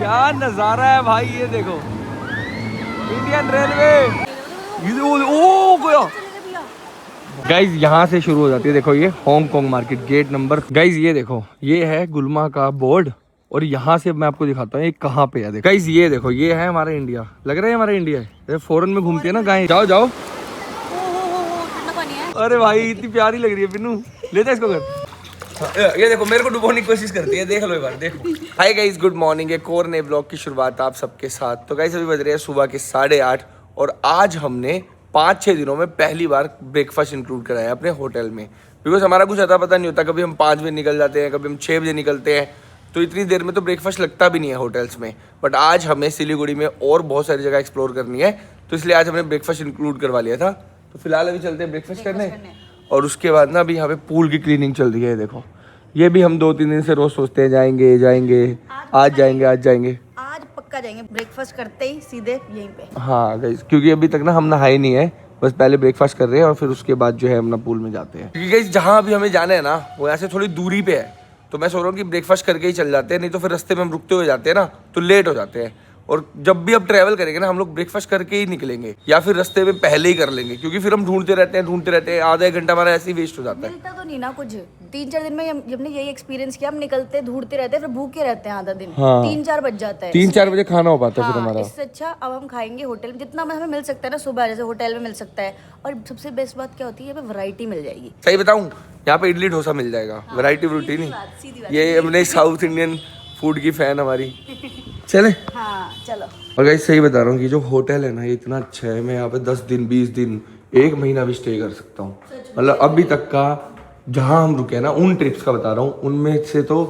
क्या नजारा है भाई, ये देखो इंडियन रेलवे। ओ गया गाइज, यहाँ से शुरू हो जाती है देखो ये Hong Kong market gate number. Guys ये देखो, ये है गुलमा का बोर्ड और यहाँ से मैं आपको दिखाता हूँ ये कहाँ पे है। देखो गाइज ये देखो, ये है हमारा इंडिया, लग रहा है हमारा इंडिया है। फॉरेन में घूमती है ना गाय। जाओ जाओ। अरे भाई इतनी प्यारी लग रही है पिन्नू, लेते इसको घर। ये देखो मेरे को डुबोने की कोशिश करती है, देख लो एक बार, देखो। Hi guys, good morning. एक और नए ब्लॉग की शुरुआत आप सबके साथ। तो गाइज अभी बज रहे हैं सुबह के 8:30 और आज हमने 5-6 दिनों में पहली बार ब्रेकफास्ट इंक्लूड कराया अपने होटल में। बिकॉज हमारा कुछ अता पता नहीं होता, कभी हम 5 बजे निकल जाते हैं, कभी हम 6 बजे निकलते हैं, तो इतनी देर में तो ब्रेकफास्ट लगता भी नहीं है होटल्स में। बट आज हमें सिलीगुड़ी में और बहुत सारी जगह एक्सप्लोर करनी है, तो इसलिए आज हमने ब्रेकफास्ट इंक्लूड करवा लिया था। तो फिलहाल अभी चलते हैं ब्रेकफास्ट करने और उसके बाद ना अभी यहाँ पे पूल की क्लीनिंग चल रही है। देखो ये भी हम 2-3 दिन से रोज सोचते हैं जाएंगे आज जाएंगे आज पक्का जाएंगे। ब्रेकफास्ट करते ही सीधे यहीं पे। हाँ गाइस, क्योंकि अभी तक ना हम नहाए नहीं है, बस पहले ब्रेकफास्ट कर रहे हैं और फिर उसके बाद जो है हम ना पूल में जाते हैं। क्योंकि गाइस जहाँ अभी हमें जाना है ना वो यहाँ से थोड़ी दूरी पे है, तो मैं सोच रहा हूँ कि ब्रेकफास्ट करके ही चल जाते हैं, नहीं तो फिर रास्ते में हम रुकते हुए जाते हैं ना तो लेट हो जाते हैं। और जब भी अब ट्रैवल करेंगे ना हम लोग ब्रेकफास्ट करके ही निकलेंगे या फिर रास्ते में पहले ही कर लेंगे, क्योंकि फिर हम ढूंढते रहते हैं आधा 1 घंटा हमारा ऐसे ही वेस्ट हो जाता है। मिलता तो नहीं ना कुछ। 3-4 दिन में हमने यही एक्सपीरियंस किया, हम निकलते ढूंढते रहते हैं, फिर भूखे रहते हैं आधा दिन। हाँ। 3-4 बज जाता है, 3-4 बजे खाना हो पाता है फिर हमारा। इससे अच्छा अब हम खाएंगे होटल में, जितना हमें मिल सकता है ना सुबह, जैसे होटल में मिल सकता है। और सबसे बेस्ट बात क्या होती है, यहाँ पे वैरायटी मिल जाएगी। सही बताऊँ, यहाँ पे इडली डोसा मिल जाएगा, वैरायटी वैरायटी नहीं। ये अपने साउथ इंडियन फूड की फैन हमारी। चले हाँ चलो। और गाइस सही बता रहा हूँ कि जो होटल है ना ये इतना अच्छा है, मैं यहाँ पे 10 दिन 20 दिन 1 महीना भी स्टे कर सकता हूँ। मतलब अभी तक का जहाँ हम रुके ना उन ट्रिप्स का बता रहा हूँ, उनमें से तो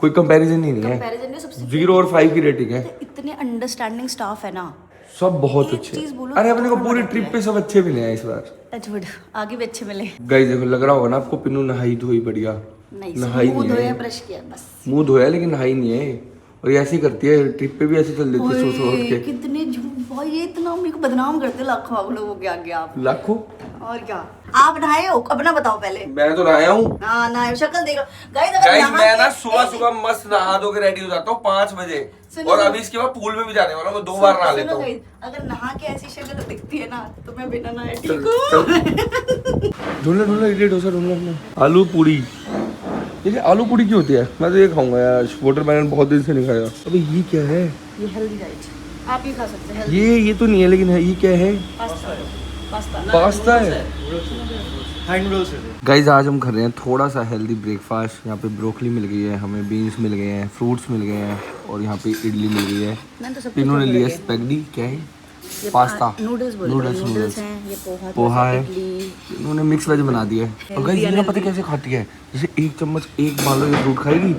कोई कंपैरिजन ही नहीं है। 0 और 5 की रेटिंग है। इतने अंडरस्टैंडिंग स्टाफ है ना, सब बहुत अच्छे। अरे अपने को पूरी ट्रिप पे सब अच्छे मिले हैं इस बार। टचवुड आगे भी अच्छे मिले। गाइस देखो लग रहा होगा ना आपको पिन्नू नहाई धोई बढ़िया। नहाई नहीं है, ब्रश किया बस, मुंह धोया लेकिन नहाई नहीं है। और ये ऐसे ही करती है, ट्रिप पे भी ऐसे चल देती है सो उठ के। कितने झूठ भाई, ये इतना मेरे को बदनाम करते लाखों लोगों के आगे आप। लाखों और क्या। आप नहाए हो अपना बताओ पहले। मैं तो नहाया हूँ। हाँ नहाए, शक्ल देख लो गाइस। मैं ना सुबह मस्त नहा धो के रेडी हो जाता हूँ 5 बजे, और अभी इसके बाद पूल में भी जाने वाला हूँ, मैं 2 बार नहा लेता हूँ। अगर नहा के ऐसी शक्ल दिखती है ना तो मैं बिना नहाए ठीक हूँ। ढूंढ लो इडली डोसा ढूंढ लो। आलू पूड़ी, ये आलू पूड़ी क्यों होती है? मैं तो ये खाऊंगा यार, वाटरमेलन बहुत दिन से नहीं खाया। अबे ये क्या है? ये हेल्दी डाइट, आप ये खा सकते हैं। ये तो नहीं है, लेकिन है ये क्या है? पास्ता है। गाइस आज हम कर रहे हैं थोड़ा सा हेल्दी ब्रेकफास्ट। यहाँ पे ब्रोकली मिल गई है हमें, बीन्स मिल गए हैं, फ्रूट्स मिल गए हैं और यहाँ पे इडली मिल गई है। इन्होंने लिया स्पैगेटी, क्या है? पास्ता, नूडल्स हैं, ये पोहा है। इन्होंने मिक्स वेज बना दिया है। और गाइस ये ना पता कैसे खाती है, जैसे 1 चम्मच एक मान लो ये फ्रूट खाएगी,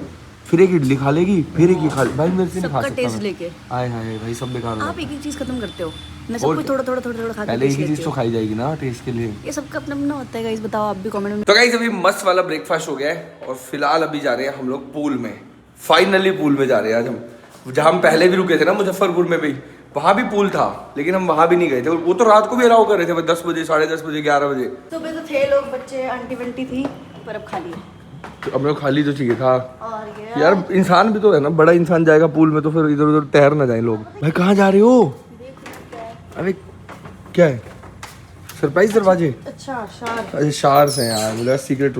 फिर एक इडली खा लेगी, फिर एक ये खा लेगी। भाई मेरे से नहीं खा सकता टेस्ट लेके। हाय हाय भाई सब बेकार हो। आप एक एक चीज खत्म करते हो, मैं सब कुछ थोड़ा खा पहले एक ही चीज तो खाई जाएगी ना टेस्ट के लिए। ये सबका अपना अपना होता है गाइस, बताओ आप भी कमेंट में। तो गाइस अभी मस्त वाला ब्रेकफास्ट हो गया है और फिलहाल अभी जा रहे हैं हम लोग पूल में। फाइनली पूल में जा रहे हैं आज हम। जहाँ हम पहले भी रुके थे ना मुजफ्फरपुर में भी, वहाँ भी पूल था लेकिन हम वहाँ भी नहीं गए थे। वो तो रात को भी अलाउ कर रहे थे 10 बजे, 10:30 बजे, 11 बजे। सुबह तो थे लोग, बच्चे, आंटी बंटी थी, पर अब खाली है। तो अब खाली तो चाहिए था। और यार इंसान भी तो है ना, बड़ा इंसान जाएगा पूल में तो फिर इधर उधर तैर ना जाए लोग। भाई कहाँ जा रहे हो? अरे क्या है? सरप्राइज दरवाजे? अच्छा शार्स हैं यार, मुझे सीक्रेट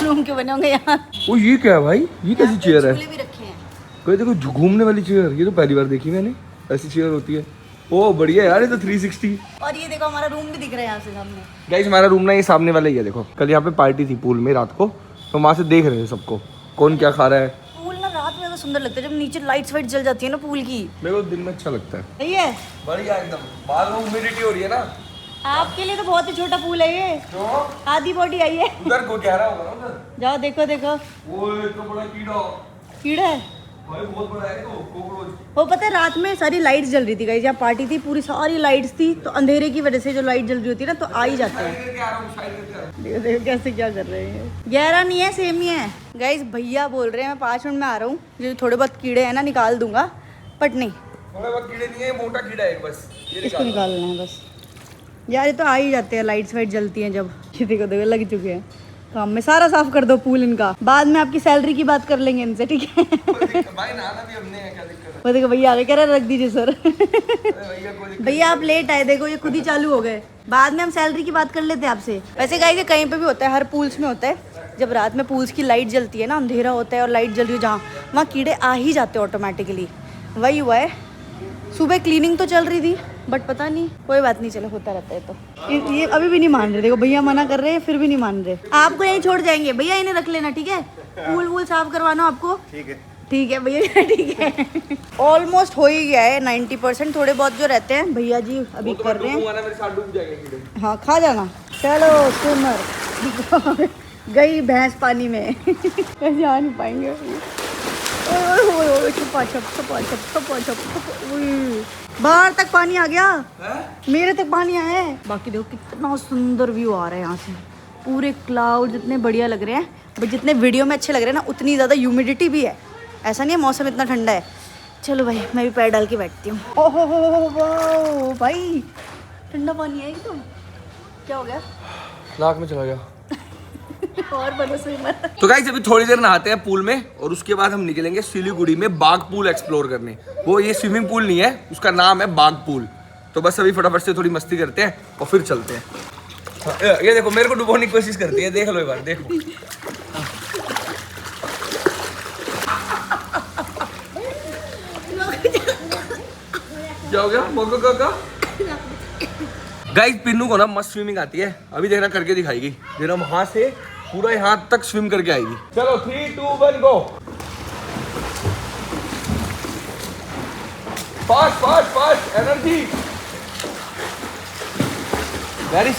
रूम क्यों बने होंगे यार? ओ ये क्या है भाई? ये कैसी चेयर है? भी रखे हैं। कोई देखो घूमने वाली चेयर, ये तो पहली बार देखी मैंने, ऐसी चेयर होती है। ओ बढ़िया यार, ये तो 360। और ये देखो हमारा रूम भी दिख रहा है यहाँ से सामने। गाइस हमारा रूम ना ये सामने वाला ही है। देखो कल यहाँ पे पार्टी थी पूल में रात को, तो वहाँ से देख रहे थे सबको कौन क्या खा रहा है। पूल ना रात में सुंदर लगता है जब नीचे लाइट्स वाइट जल जाती है ना पूल की। मेरे को दिन में अच्छा लगता है। सही है, बढ़िया एकदम। बाद में ह्यूमिडिटी हो रही है ना। आपके लिए तो बहुत ही छोटा पूल है ये, आधी बॉडी आई है। उधर को गहरा होगा ना उधर। जाओ देखो देखो, वो इतना बड़ा कीड़ा है भाई, बहुत बड़ा है तो कॉकरोच। वो पता है रात में सारी लाइट्स जल रही थी गाइस, जहाँ पार्टी थी पूरी सारी लाइट्स थी, तो अंधेरे की वजह से जो लाइट जल रही होती है ना तो आ ही जाता है। देखो देखो कैसे क्या कर रहे हैं। गहरा नहीं है, सेम ही है गाइस। भैया बोल रहे हैं मैं 5 मिनट में आ रहा हूँ, जो थोड़े बहुत कीड़े हैं ना निकाल दूंगा, बट नहीं थोड़े बहुत कीड़े नहीं है, मोटा कीड़ा है बस, इसको निकालना है बस। यार ये तो आ ही जाते हैं, लाइट्स वाइट जलती हैं जब। ये देखो देखो लग चुके हैं। काम में सारा साफ कर दो पूल इनका, बाद में आपकी सैलरी की बात कर लेंगे इनसे, ठीक है? भाई नहाना भी हमने है, क्या दिक्कत है? वो देखो भैया आगे कह रहा रख दीजिए सर। भैया कोई भैया आप लेट आए, देखो ये खुद ही चालू हो गए। बाद में हम सैलरी की बात कर लेते हैं आपसे। वैसे गाइस ये कहीं पे भी होता है, हर पूल्स में होता है। जब रात में पूल्स की लाइट जलती है ना, अंधेरा होता है और लाइट जल रही है जहाँ, वहाँ कीड़े आ ही जाते हैं ऑटोमेटिकली। वही हुआ है, सुबह क्लीनिंग तो चल रही थी बट पता नहीं, कोई बात नहीं, चलो होता रहता है। तो ये अभी भी नहीं मान रहे, देखो भैया मना कर रहे हैं फिर भी नहीं मान रहे। आपको यहीं छोड़ जाएंगे भैया, इन्हें रख लेना, ठीक है? पूल वूल साफ करवाना आपको, ठीक है? ठीक है भैया, ठीक है। ऑलमोस्ट हो ही गया है 90%, थोड़े बहुत जो रहते हैं भैया जी अभी कर रहे हैं। मेरे साथ डूब जाएंगे कीड़े। हाँ खा जाना। चलो स्विमर गई भैंस पानी में। ऐसे आ नहीं पाएंगे। छुपा छप छुपा छप छुपा छप, बाहर तक पानी आ गया है? मेरे तक पानी आया है। बाकी देखो कितना सुंदर व्यू आ रहा है यहाँ से, पूरे क्लाउड जितने बढ़िया लग रहे हैं। बट जितने वीडियो में अच्छे लग रहे हैं ना, उतनी ज़्यादा ह्यूमिडिटी भी है। ऐसा नहीं है मौसम इतना ठंडा है। चलो भाई मैं भी पैर डाल के बैठती हूँ। ओहो भाई ठंडा पानी है एकदम। क्या हो गया? नाक में चला गया। और बनो स्विमर। तो गाइस अभी थोड़ी देर नहाते हैं पूल में और उसके बाद हम निकलेंगे सिलीगुड़ी में बाग पूल एक्सप्लोर करने। वो ये स्विमिंग पूल नहीं है, उसका नाम है बाग पूल। तो बस अभी फटाफट से थोड़ी मस्ती करते हैं और फिर चलते हैं। ये देखो मेरे को डुबोने की कोशिश करती है, देख लो एक बार, देखो। क्या हो गया? मोको का गाइस पिन्नू को ना मस्त स्विमिंग आती है, अभी देखना करके दिखाएगी। देखना वहां से पूरा यहाँ तक स्विम करके आएगी। चलो 3 2 1 go. Fast fast fast, energy. Very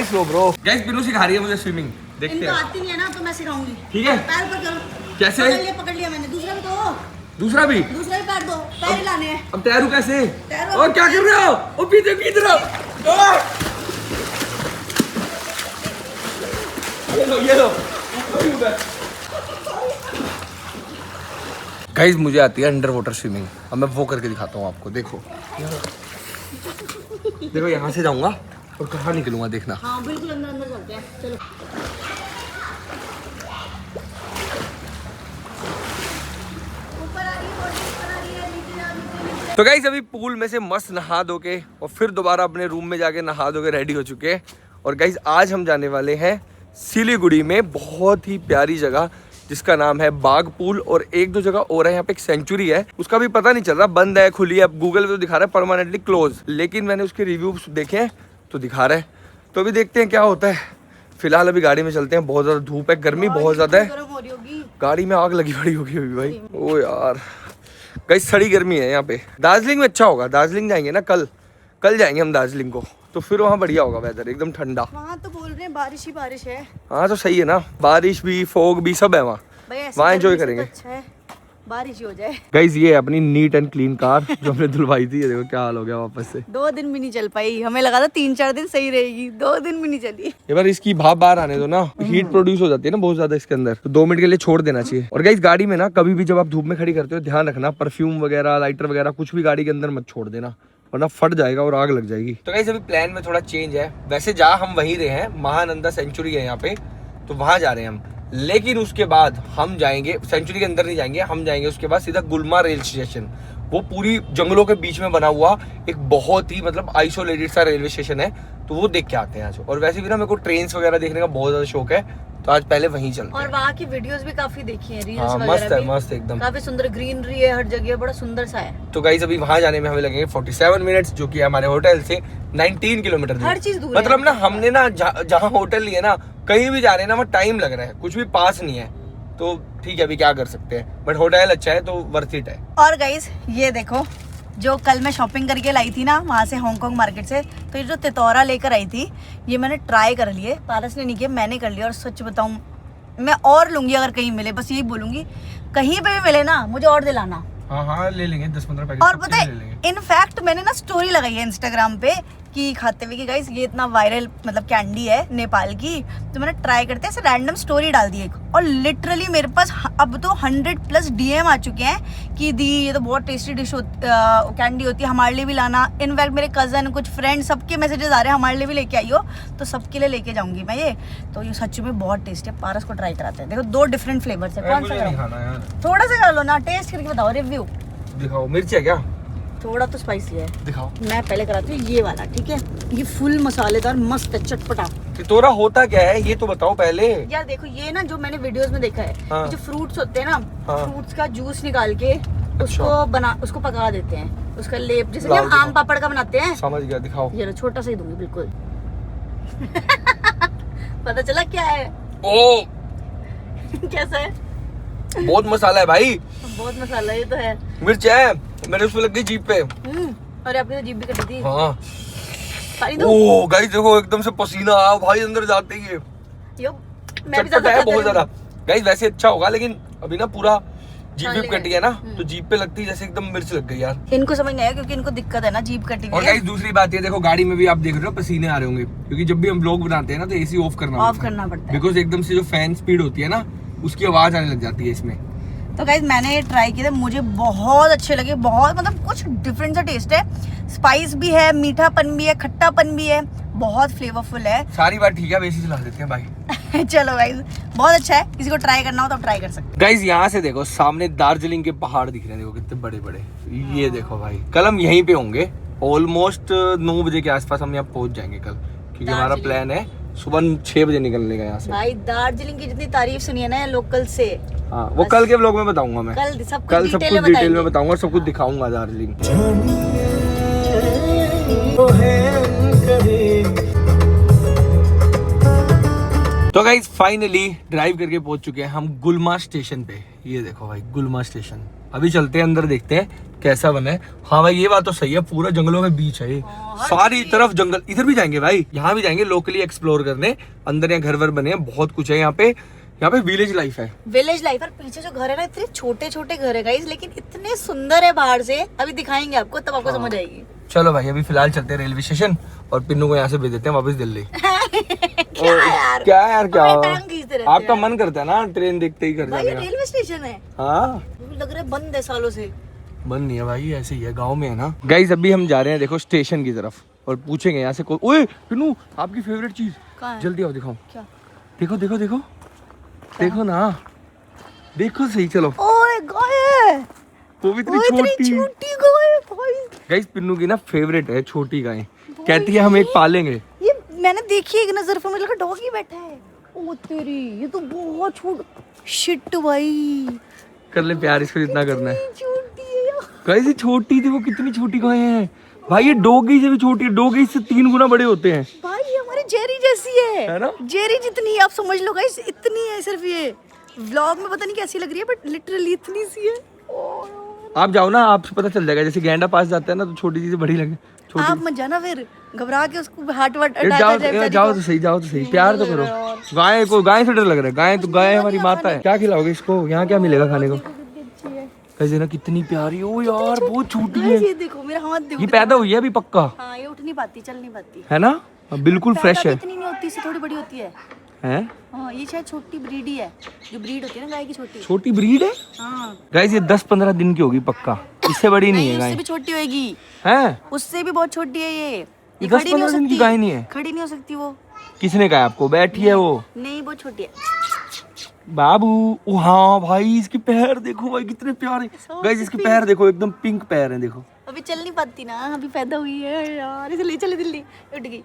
slow bro. Guys Pinnu सिखा रही है मुझे स्विमिंग, देखते हैं। इनको आती नहीं है ना तो मैं सिखाऊंगी, ठीक है? पैर पर करो। कैसे? पकड़ लिया मैंने। दूसरा भी तो, दूसरा भी पैर दो, पैर हिलाने हैं। अब तैरू कैसे? तैरो। और क्या कर रहे हो? ओ पीछे की तरफ। ये लो। गाइस मुझे आती है अंडर वाटर स्विमिंग, अब मैं वो करके दिखाता हूँ आपको। देखो देखो यहाँ से जाऊंगा और कहाँ निकलूंगा, देखना। हाँ बिल्कुल अंदर चलते हैं, चलो। तो गाइस अभी पूल में से मस्त नहा धो के और फिर दोबारा अपने रूम में जाके नहा धो के रेडी हो चुके हैं। और गाइस आज हम जाने वाले हैं सिलीगुड़ी में, बहुत ही प्यारी जगह जिसका नाम है बाग पूल। और एक दो जगह और है, यहाँ पे एक सेंचुरी है, उसका भी पता नहीं चल रहा बंद है खुली है। अब गूगल पे तो दिखा रहा है परमानेंटली क्लोज, लेकिन मैंने उसके रिव्यूज देखे हैं तो दिखा रहा है। तो अभी देखते हैं क्या होता है। फिलहाल अभी गाड़ी में चलते हैं, बहुत ज्यादा धूप है, गर्मी बहुत ज्यादा है, गाड़ी में आग लगी पड़ी होगी अभी भाई। ओ यार गाइस सड़ी गर्मी है यहाँ पे। दार्जिलिंग में अच्छा होगा, दार्जिलिंग जाएंगे ना, कल जाएंगे हम दार्जिलिंग को, तो फिर वहाँ बढ़िया होगा वेदर, एकदम ठंडा। वहाँ तो बोल रहे हैं बारिश ही बारिश है। हाँ तो सही है ना, बारिश भी फोग भी सब है वहाँ, वहाँ एंजॉय करेंगे। अच्छा है बारिश ही हो जाए। गाइस ये है अपनी नीट एंड क्लीन कार जो हमने धुलवाई थी, ये देखो क्या हाल हो गया वापस से। 2 दिन भी नहीं चल पाई, हमें लगा था 3-4 दिन सही रहेगी, 2 दिन भी नहीं चली। एक बार इसकी भाप बाहर आने दो ना, हीट प्रोड्यूस हो जाती है ना बहुत ज्यादा इसके अंदर, तो 2 मिनट के लिए छोड़ देना चाहिए। और गाइस गाड़ी में ना कभी भी जब आप धूप में खड़ी करते हो ध्यान रखना, परफ्यूम वगैरह लाइटर वगैरह कुछ भी गाड़ी के अंदर मत छोड़ देना, वरना फट जाएगा और आग लग जाएगी। तो गाइस अभी प्लान में थोड़ा चेंज है, वैसे जहाँ हम वहीं रहे हैं, महानंदा सेंचुरी है यहाँ पे, तो वहां जा रहे हैं हम। लेकिन उसके बाद हम जाएंगे, सेंचुरी के अंदर नहीं जाएंगे, हम जाएंगे उसके बाद सीधा गुलमा रेल स्टेशन। वो पूरी जंगलों के बीच में बना हुआ एक बहुत ही मतलब आइसोलेटेड सा रेलवे स्टेशन है, तो वो देख के आते हैं आज। और वैसे भी ना मेरे को ट्रेन्स वगैरह देखने का बहुत ज्यादा शौक है, तो आज पहले वहीं चलते हैं। और वहाँ की वीडियोस भी काफी देखी हैं, रील्स हाँ, वगैरह मस्त है, भी। मस्त एकदम, काफी सुंदर ग्रीनरी है हर जगह, बड़ा सुंदर सा है। तो गाइस अभी वहां जाने में हमें लगेंगे 47 मिनट्स, जो कि हमारे होटल से 19 किलोमीटर हर चीज दूर मतलब ना हमने ना जहाँ होटल लिया ना, कहीं भी जा रहे हैं ना, वहाँ टाइम लग रहा है, कुछ भी पास नहीं है, तो ठीक है अभी क्या कर सकते हैं, बट होटल अच्छा है तो वर्थ इट है। और गाइस ये देखो, जो कल मैं शॉपिंग करके लाई थी ना वहाँ से, हांगकांग मार्केट से, तो ये जो तितौरा लेकर आई थी, ये मैंने ट्राई कर लिए, पारस ने नहीं किया, मैंने कर लिया। और सच बताऊं मैं और लूंगी अगर कहीं मिले, बस यही बोलूंगी, कहीं पे भी मिले ना मुझे और दिलाना। हाँ ले लेंगे 10-15 पैकेट। और पता है इनफैक्ट मैंने ना स्टोरी लगाई है इंस्टाग्राम पे कि खाते हुए कि गाइस ये इतना वायरल मतलब कैंडी है नेपाल की, तो मैंने ट्राई करते हैं। ऐसे रैंडम स्टोरी डाल दी एक, और लिटरली मेरे पास अब तो 100+ DM आ चुके हैं कि दी ये तो बहुत टेस्टी डिश कैंडी होती है, हमारे लिए भी लाना। इनफैक्ट मेरे कजन, कुछ फ्रेंड्स, सबके मैसेजेस आ रहे हैं हमारे लिए भी लेके आई हो, तो सबके लिए लेके जाऊंगी मैं ये। तो ये सच में बहुत टेस्टी है, पारस को ट्राई कराते हैं। देखो 2 डिफरेंट फ्लेवर्स है, कौन सा कराऊं? थोड़ा सा कर लो ना, टेस्ट करके बताओ, रिव्यू दिखाओ। मिर्च है क्या? थोड़ा तो स्पाइसी है, दिखाओ। मैं पहले कराती हूँ ये वाला, ठीक है? ये फुल मसालेदार मस्त है, चटपटा। तितोरा होता क्या है ये तो बताओ पहले। यार देखो ये ना, जो मैंने वीडियोस में देखा है, हाँ। जो फ्रूट्स होते हैं ना, हाँ। फ्रूट्स का जूस निकाल के उसको पका देते हैं, उसका लेप, जैसे कि लाओ, हम दिखाओ। आम पापड़ का बनाते हैं। समझ गया, दिखाओ। ये लो, छोटा सा ही दूंगी बिल्कुल। पता चला क्या है? ओ कैसा है? बहुत मसाला है भाई। बहुत मसाला ये तो है। मिर्च है, मेरे उसमें लग गई जीभ पे। अरे आपकी तो जीभ भी कटी थी। हाँ। सारी दो। ओ गाइस देखो, एकदम से पसीना आ भाई अंदर जाते ही। यो, मैं भी चटपटा है बहुत ज्यादा। ज्यादा। गाइस वैसे अच्छा होगा, लेकिन अभी ना पूरा जीभ हाँ, भी कटी है ना, तो जीभ पे लगती है जैसे एकदम मिर्च लग गई यार। इनको समझ नहीं आया क्योंकि इनको दिक्कत है ना, जीभ कटी और हुई है। गाइस दूसरी बात ये देखो, गाड़ी में भी आप देख रहे हो पसीने आ रहे होंगे, क्योंकि जब भी हम व्लॉग बनाते हैं ना तो एसी ऑफ करना पड़ता है, बिकॉज एकदम से जो फैन स्पीड होती है ना, उसकी आवाज आने लग जाती है इसमें। तो गाइस मैंने ये ट्राई किए थे, मुझे बहुत अच्छे लगे। बहुत मतलब कुछ डिफरेंट सा टेस्ट है, स्पाइस भी है, मीठापन भी है, खट्टापन भी है, बहुत फ्लेवरफुल है। सारी बात ठीक है, अब एसी चला देते हैं भाई। चलो गाइस, बहुत अच्छा है, किसी को ट्राई करना हो तो आप ट्राई कर सकते हैं। गाइस यहाँ से देखो सामने दार्जिलिंग के पहाड़ दिख रहे हैं, देखो कितने बड़े बड़े। ये देखो भाई, कल हम यहीं पे होंगे, ऑलमोस्ट 9 बजे के आसपास हम यहाँ पहुंच जाएंगे कल, क्योंकि हमारा प्लान है सुबह 6 बजे निकलने का यहाँ से। भाई दार्जिलिंग की जितनी तारीफ सुनी है ना लोकल से, हाँ वो कल के व्लॉग में बताऊंगा मैं। कल सब कल सब कुछ डिटेल में बताऊंगा, सब कुछ हाँ। दिखाऊंगा दार्जिलिंग। तो गाइस फाइनली ड्राइव करके पहुंच चुके हैं हम गुलमा स्टेशन पे। ये देखो भाई गुलमा स्टेशन, अभी चलते हैं अंदर, देखते हैं कैसा बना है। हाँ भाई ये बात तो सही है, पूरा जंगलों के बीच है ये, सारी तरफ जंगल। इधर भी जाएंगे भाई, यहाँ भी जाएंगे लोकली एक्सप्लोर करने। अंदर यहाँ घर वर बने हैं, बहुत कुछ है यहाँ पे विलेज लाइफ है। Village life. और पीछे जो घर है ना, इतने छोटे छोटे घर है गाइस, लेकिन इतने सुंदर है बाहर से। अभी दिखाएंगे आपको, तब आपको समझ आएगी। चलो भाई अभी फिलहाल चलते हैं रेलवे स्टेशन, और पिन्नू को यहाँ से भेज देते हैं वापस दिल्ली। क्या यार, क्या यार क्या, टांग खींचते रहते आपका हैं। मन करता है ना ट्रेन देखते ही कर भाई जाने ये का। रेलवे स्टेशन है, हाँ लग रहा है बंद है सालों से। बंद नहीं है भाई, ऐसे ही है, गांव में है ना। गाइस अभी हम जा रहे हैं देखो स्टेशन की तरफ, और पूछेंगे यहाँ से कोई, ओए पिन्नू आपकी फेवरेट चीज कहाँ है? जल्दी आओ दिखाओ। क्या? देखो देखो देखो देखो ना, देखो सही। चलो ओए गाय, वो भी इतनी ओए इतनी छोटी। छोटी गाय भाई। गाइस पिन्नू की ना फेवरेट है छोटी गाय, कहती है हम एक पालेंगे। ये मैंने देखी एक नजर पे, मुझे लगा डॉग ही बैठा है। ओ तेरी, ये तो बहुत छोटा। शिट भाई, कर ले प्यार, इसको जितना करना है। छोटी है यार। गाइस ये छोटी थी, वो कितनी छोटी गाय है भाई, ये डॉगी से भी छोटी है, डॉगी से 3 गुना बड़े होते हैं भाई ये हमारे जेरी जैसी है ना। जेरी जितनी आप समझ लो गाइस, इतनी है सिर्फ। ये व्लॉग में पता नहीं कैसी लग रही है, बट लिटरली इतनी सी है। आप जाओ ना, आपसे पता चल जाएगा। जैसे गैंडा पास जाता है ना, तो छोटी चीजें बड़ी लगे। आप मत जाना फिर, घबरा के उसको हाथ वाट जाओ तो सही, जाओ तो सही, प्यार तो करो। गाय को, गाय से डर लग रहा है, गाय तो गाय हमारी माता है। क्या खिलाओगे इसको, यहाँ क्या मिलेगा खाने को? कैसे ना, कितनी प्यारी। ओ यार बहुत छोटी है। ये देखो मेरा हाथ देखो, ये पैदा हुई है अभी पक्का, हाँ ये उठ नहीं पाती, चल नहीं पाती है ना, बिल्कुल फ्रेश है। इतनी नहीं होती, इससे थोड़ी बड़ी होती है। हैं? हाँ ये शायद छोटी ब्रीड ही है, जो ब्रीड होती है ना गाय की, छोटी ब्रीड है। हाँ गाइस ये 10-15 दिन की होगी पक्का, इससे बड़ी नहीं है उससे गाय। भी छोटी होगी, हैं? उससे भी बहुत छोटी है ये 10-15 दिन की गाय नहीं है। खड़ी नहीं हो सकती वो। किसने कहा आपको? बैठी है वो। नहीं बहुत छोटी है। बाबू, ओ हाँ भाई इसके पैर देखो भाई कितने प्यारे। गाइस इसके पैर देखो, एकदम पिंक पैर हैं देखो। अभी चल नहीं पाती ना, अभी पैदा हुई है यार, इसे ले चले दिल्ली, उठ गई।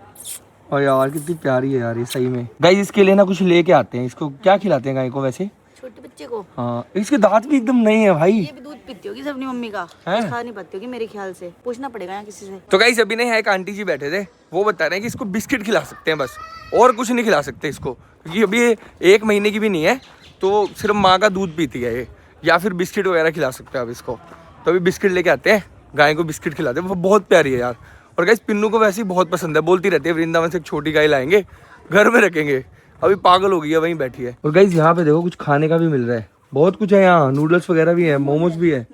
और यार कितनी प्यारी है यार ये सही में। गाइस इसके लिए ना कुछ लेके आते हैं। इसको क्या खिलाते हैं गाय को वैसे? छोटे बच्चे को। हाँ इसके दांत भी एकदम नए हैं भाई। ये भी दूध पीती होगी सब अपनी मम्मी का, है? खा नहीं पाती होगी मेरे ख्याल से, पूछना पड़ेगा यहाँ किसी से। तो गाइस अभी ना एक आंटी जी बैठे थे, वो बता रहे हैं कि इसको बिस्किट खिला सकते हैं बस, और कुछ नहीं खिला सकते इसको, क्योंकि अभी ये 1 महीने की भी नहीं है, तो सिर्फ माँ का दूध पीती है ये, या फिर बिस्किट वगैरह खिला सकते हैं अब इसको। तो अभी बिस्किट लेके आते हैं, गाय को बिस्किट खिलाते हैं, वो बहुत प्यारी है यार। और गाइस पिन्नू को वैसे ही बहुत पसंद है, बोलती रहती है वृंदावन से एक छोटी गाय लाएंगे, घर में रखेंगे। अभी पागल हो गई है, वहीं बैठी है। और गाइस यहाँ पे देखो कुछ खाने का भी मिल रहा है, बहुत कुछ है यहाँ, नूडल्स वगैरह भी है, मोमोज भी है।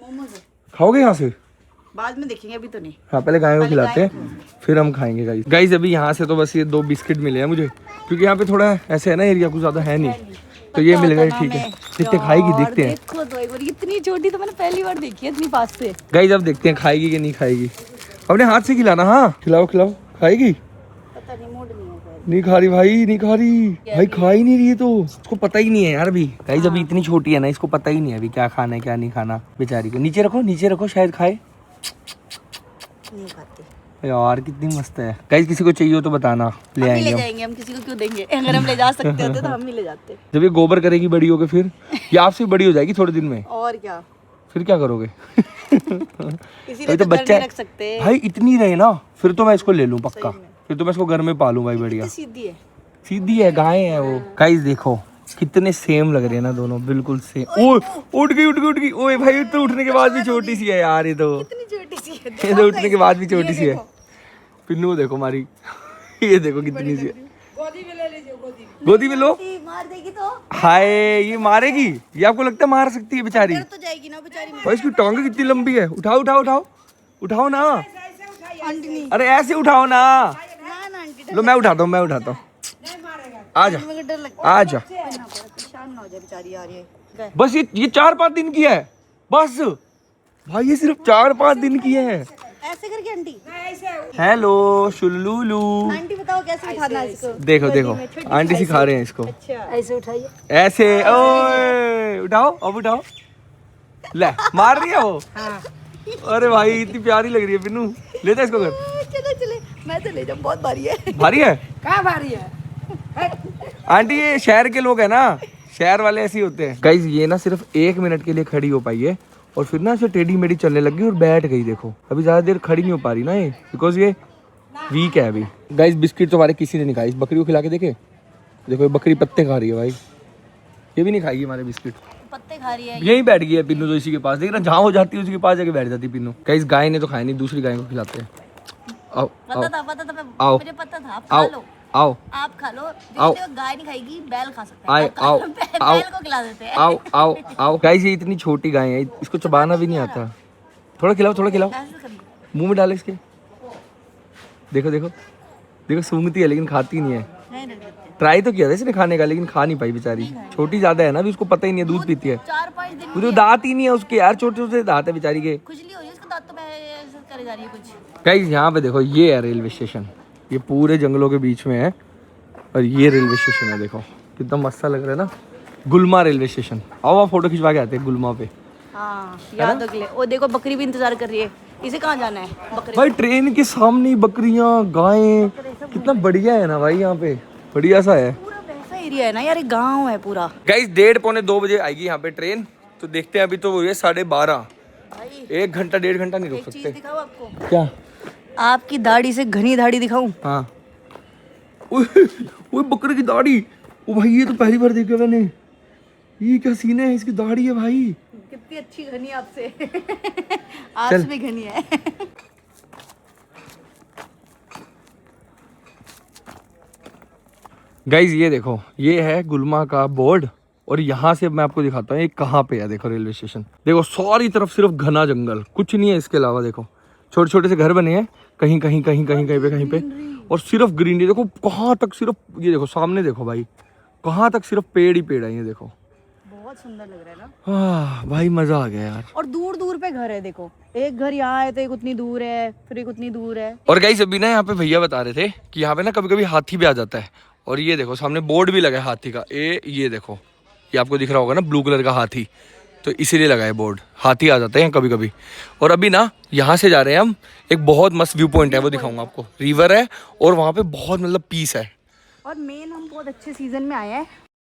खाओगे यहाँ से? बाद में देखेंगे, अभी तो नहीं। हाँ पहले गाय को खिलाते हैं फिर हम खाएंगे गाइस। गाइस अभी यहाँ से तो बस ये 2 बिस्किट मिले हैं मुझे, क्योंकि यहाँ पे थोड़ा ऐसे है ना एरिया, कुछ ज्यादा है नहीं, तो ये मिल गए। ठीक है, देखते खाएगी, देखते हैं। देखो तो एक बार, इतनी छोटी तो मैंने पहली बार देखी है इतनी पास से। गाइस अब देखते हैं खाएगी कि नहीं खाएगी। अपने हाथ से खिलाना। हाँ खिलाओ खिलाओ, खाएगी? पता नहीं, मूड नहीं है। नहीं खा रही भाई, नहीं खा रही भाई, खा ही नहीं रही है, तो इसको पता ही नहीं है यार अभी। गाइस अभी इतनी छोटी है ना, इसको पता ही नहीं है अभी क्या खाना है क्या नहीं खाना बेचारी को। नीचे रखो, नीचे रखो, शायद खाए। नहीं खाती यार कितनी मस्त है। गाइस किसी को चाहिए हो तो बताना, ले आएंगे हम। जाएंगे हम, किसी को क्यों देंगे? अगर हम ले जा सकते होते तो हम ही ले जाते। जब ये गोबर करेगी बड़ी होके फिर ये आपसे बड़ी हो जाएगी थोड़े दिन में, और क्या, फिर क्या करोगे? इसीलिए तो बच्चा रख सकते। भाई इतनी रहे ना फिर तो मैं इसको ले लूं पक्का, फिर तो मैं इसको घर में पालूं भाई। बढ़िया सीधी है, सीधी है, गाय है वो। गाइस देखो कितने सेम लग रहे हैं ना दोनों, बिल्कुल सेम। ओए उठ गई उठ गई उठ गई। ओए भाई ये तो उठने के बाद भी छोटी सी है यार, ये तो कितनी छोटी सी है। ये तो उठने के बाद भी छोटी सी है। पिन्नू देखो हमारी, ये देखो कितनी सी है। गोदी में लो। मार देगी तो। हाय ये मारेगी? ये आपको लगता है मार सकती है बेचारी? तो जाएगी ना बेचारी। भाई इसकी टांगे कितनी लंबी है। उठाओ उठाओ उठाओ उठाओ ना। आंटी नहीं, अरे ऐसे उठाओ ना। ना आंटी लो मैं उठाता हूँ, मैं उठाता हूँ। आ जा मुझे डर लगता आ जा। परेशान ना हो जाए बेचारी यार। ये बस ये 4-5 दिन की है बस भाई, ये सिर्फ 4-5 दिन की है। ऐसे करके आंटी। हेलो शुल्लू। आंटी बताओ कैसे उठाना है इसको? देखो देखो आंटी सिखा रहे हैं इसको। अच्छा ऐसे उठाइए, ऐसे। ओए उठाओ, अब उठाओ। ले मार रही है वो। अरे भाई इतनी प्यारी लग रही है पिन्नू। लेते इसको घर। चले चले, मैं तो ले जाऊँ, बहुत भारी है। भारी है? कहाँ भारी है? आंटी ये शहर के लोग है ना, शहर वाले ऐसे ही होते हैं। गाइस ये ना सिर्फ 1 मिनट के लिए खड़ी हो पाई है और फिर ना ऐसे टेढ़ी मेढ़ी चलने लगी और बैठ गई। देखो अभी ज्यादा देर खड़ी नहीं हो पा रही ना ये, बिकॉज ये वीक है अभी। गाइस बिस्किट तो हमारे किसी ने नहीं खाई। इस बकरी को खिला के देखे, देखो ये बकरी पत्ते खा रही है भाई, ये भी नहीं खाएगी हमारे बिस्किट। पत्ते खा रही है। यही बैठ गई है पिन्नू तो इसी के पास। देख ना जहाँ हो जाती है उसी के पास जाके बैठ जाती है पिन्नू। गाइस गाय ने तो खाया नहीं, दूसरी गाय को खिलाते हैं। आओ पता था आओ मुझे पता था। आप खा आओ लो, आओ आप खा लो। आओ। गाय नहीं खाएगी, बैल खा सकता आए है। आओ आओ बैल को खिला देते हैं। आओ आओ आओ। गाइस ये इतनी छोटी गाय है, इसको चबाना भी नहीं आता। थोड़ा खिलाओ, थोड़ा खिलाओ, ऐसे कर लो। मुंह में डालो इसके। देखो देखो देखो, सूंघती है लेकिन खाती नहीं है। नहीं नहीं देते। ट्राई तो किया था इसने खाने का लेकिन खा नहीं पाई बेचारी। छोटी ज्यादा है ना, अभी उसको पता ही नहीं है, दूध पीती है। 4-5 दिन वो तो दांत ही नहीं है उसके यार, छोटे छोटे दांत है बेचारी के। खुजली हो रही है उसको, दांत तो मैं ऐसे करे जा रही है कुछ। गाइस यहाँ पे देखो, ये है रेलवे स्टेशन, ये पूरे जंगलों के बीच में है और ये रेलवे स्टेशन है। देखो कितना मस्त लग रहा है ना, गुलमा रेलवे स्टेशन। आओ आप फोटो खिंचवा के आते हैं गुलमा पे। हाँ याद रख ले। ओ देखो बकरी भी इंतजार कर रही है, इसे कहाँ जाना है? बकरी भाई ट्रेन के सामने ही बकरियां गायें, कितना बढ़िया है ना भाई, यहाँ पे बढ़िया सा है। पूरा वैसा एरिया है ना यार, एक गाँव है पूरा। गाइस 1:30-2 बजे आएगी यहाँ पे ट्रेन, तो देखते हैं। अभी तो वो है 12:30। भाई 1 घंटा 1.5 घंटा नहीं रुक एक चीज सकते। दिखाऊं आपको? क्या? आपकी दाढ़ी से घनी दाढ़ी दिखाऊं? हाँ। ओए बकरे की दाढ़ी, ओ भाई ये तो पहली बार देखा मैंने। ये क्या सीन है, इसकी दाढ़ी है भाई। कितनी अच्छी घनी आपसे। आपसे भी घनी है। गाइज ये देखो, ये है गुलमा का बोर्ड और यहाँ से मैं आपको दिखाता हूँ ये कहाँ पे है। देखो रेलवे स्टेशन, देखो सारी तरफ सिर्फ घना जंगल, कुछ नहीं है इसके अलावा। देखो छोटे छोटे से घर बने हैं कहीं कहीं कहीं कहीं कहीं पे और सिर्फ ग्रीनरी। देखो कहाँ तक सिर्फ, ये देखो सामने देखो भाई, कहाँ तक सिर्फ पेड़ ही पेड़ है। ये देखो बहुत सुंदर लग रहा है ना। हाँ भाई मजा आ गया यार। और दूर दूर पे घर है, देखो एक घर यहाँ है तो एक उतनी दूर है, फिर एक उतनी दूर है। और गाइस अभी ना यहाँ पे भैया बता रहे थे कि यहाँ पे ना कभी कभी हाथी भी आ जाता है। और ये देखो सामने बोर्ड भी लगा है हाथी का। ये देखो, ये आपको दिख रहा होगा ना ब्लू कलर का हाथी, तो इसीलिए लगा है बोर्ड, हाथी आ जाते हैं कभी कभी। और अभी ना यहाँ से जा रहे हैं हम, एक बहुत मस्त व्यू पॉइंट है, वो दिखाऊंगा आपको। रिवर है और वहाँ पे बहुत मतलब पीस है। और मेन हम बहुत अच्छे सीजन में आए हैं,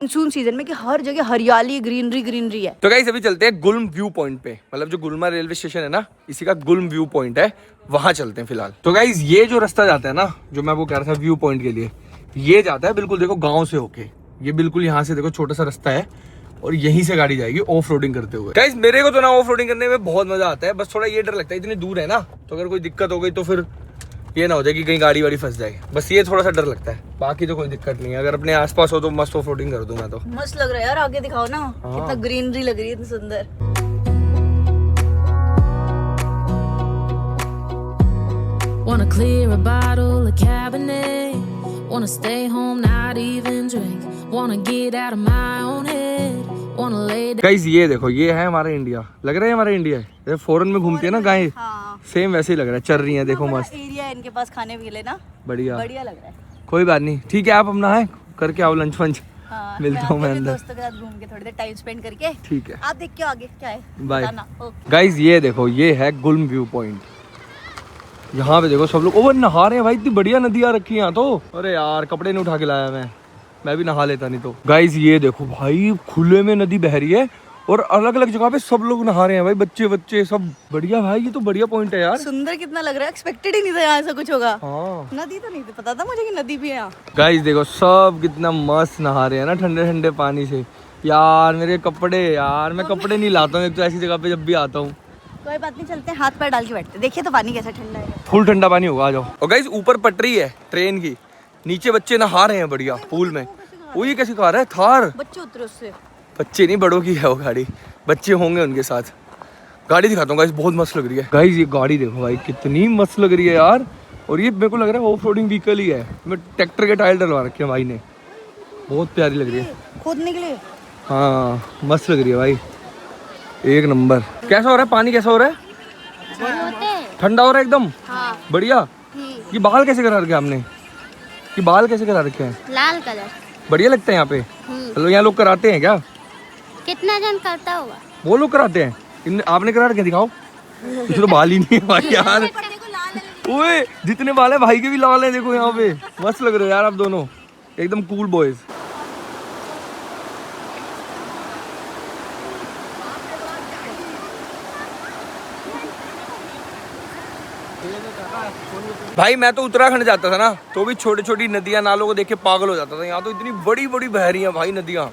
मानसून सीजन में, कि हर जगह हरियाली ग्रीनरी ग्रीनरी है। तो गाइस अभी चलते हैं गुल्म व्यू पॉइंट पे, मतलब जो गुलमा रेलवे स्टेशन है ना, इसी का गुल्म व्यू पॉइंट है, वहां चलते हैं फिलहाल। तो गाइस ये जो रास्ता जाता है ना, जो मैं वो कह रहा था व्यू पॉइंट के लिए, ये जाता है बिल्कुल देखो गाँव से होके। ये बिल्कुल यहाँ से देखो छोटा सा रास्ता है और यहीं से गाड़ी जाएगी ऑफ रोडिंग करते हुए। गाइस मेरे को तो ना ऑफ रोडिंग करने में बहुत मजा आता है, बस थोड़ा ये डर लगता है इतनी दूर है ना, तो अगर कोई दिक्कत हो गई तो फिर ये ना हो जाए कि कहीं गाड़ी वाड़ी फंस जाए, बस ये थोड़ा सा डर लगता है। बाकी तो कोई दिक्कत नहीं है, अगर अपने आसपास हो तो मस्त ऑफ रोडिंग कर दूं मैं तो। मस्त लग रहा है यार, आगे दिखाओ ना। हाँ। कितना ग्रीनरी लग रही है, इतनी सुंदर। Wanna clear a bottle of Cabernet. Wanna stay home, not even drink. Wanna get out of my own head. Wanna lay down. Guys ये देखो, ये है हमारा इंडिया। लग रहा है हमारा इंडिया है। जैसे फॉरेन में घूमती है ना गाय, हाँ। सेम वैसे ही लग रहा है। चल रही है देखो मस्त। एरिया है इनके पास खाने के लिए ना, बढ़िया बढ़िया लग रहा है। कोई बात नहीं, ठीक है, आप अपना है करके आओ लंच वंच। हाँ, मिलता हूँ मैं अपने अंदर। दोस्तों के साथ घूम के थोड़ी देर टाइम स्पेंड करके। ठीक है, आप देख के आगे क्या है बाय। बताना। ओके। गाइस ये देखो, ये है गुल्म व्यू पॉइंट। यहाँ पे देखो सब लोग ओवर नहा रहे हैं भाई। इतनी बढ़िया नदियाँ रखी हैं यहाँ तो। अरे यार कपड़े नहीं उठा के लाया मैं भी नहा लेता नहीं तो। गाइस ये देखो भाई, खुले में नदी बह रही है और अलग अलग जगह पे सब लोग नहा रहे हैं भाई, बच्चे सब। बढ़िया भाई, ये तो बढ़िया पॉइंट है यार। सुंदर कितना लग रहा है, एक्सपेक्टेड ही नहीं था यहाँ ऐसा कुछ होगा। हाँ नदी तो नहीं थी, पता था मुझे कि नदी भी है यहाँ। गाइस देखो सब कितना मस्त नहा रहे हैं ना ठंडे ठंडे पानी से। यार मेरे कपड़े, यार मैं कपड़े नहीं लाता हूँ एक तो ऐसी जगह पे जब भी आता हूँ। कोई बात नहीं, चलते हैं, हाथ पैर डाल के बैठते हैं। देखिए तो पानी कैसा ठंडा है। फुल ठंडा पानी होगा, आ जाओ। और गाइस ऊपर पटरी है ट्रेन की, नीचे बच्चे नहा रहे हैं बढ़िया पूल में। वो ये कैसी कार है? थार। बच्चे उतरे उससे। बच्चे नहीं, बड़ों की है वो गाड़ी, बच्चे होंगे उनके साथ। गाड़ी दिखाता हूँ गाइस, बहुत मस्त लग रही है। गाइस ये गाड़ी देखो भाई, कितनी मस्त लग रही है यार। और ये मेरे को लग रहा है ऑफ रोडिंग व्हीकल ही है। मैं ट्रैक्टर के टायर डलवा रखे हैं भाई ने, बहुत प्यारी लग रही है। खोदने के लिए। हाँ मस्त लग रही है भाई, एक नंबर। कैसा हो रहा है पानी, कैसा हो रहा है? ठंडा हो रहा है एकदम। हाँ। बढ़िया। ये बाल कैसे करा रखे हमने? ये बाल कैसे करा रखे हैं? लाल कलर। बढ़िया लगता है यहाँ पे। चलो यहाँ लोग कराते हैं क्या? कितना जन करता होगा? वो लोग कराते हैं। आपने करा रखे? दिखाओ। इसे तो बाल ही नहीं है भाई यार। ओए जितने बाल है भाई के भी लाल है, देखो यहाँ पे। मस्त लग रहे हो यार आप दोनों, एकदम कूल बॉयज। भाई मैं तो उत्तराखंड जाता था ना, तो भी छोटी छोटी नदियां नालों को देख के पागल हो जाता था। यहाँ तो इतनी बड़ी बड़ी बह रही हैं भाई नदियां,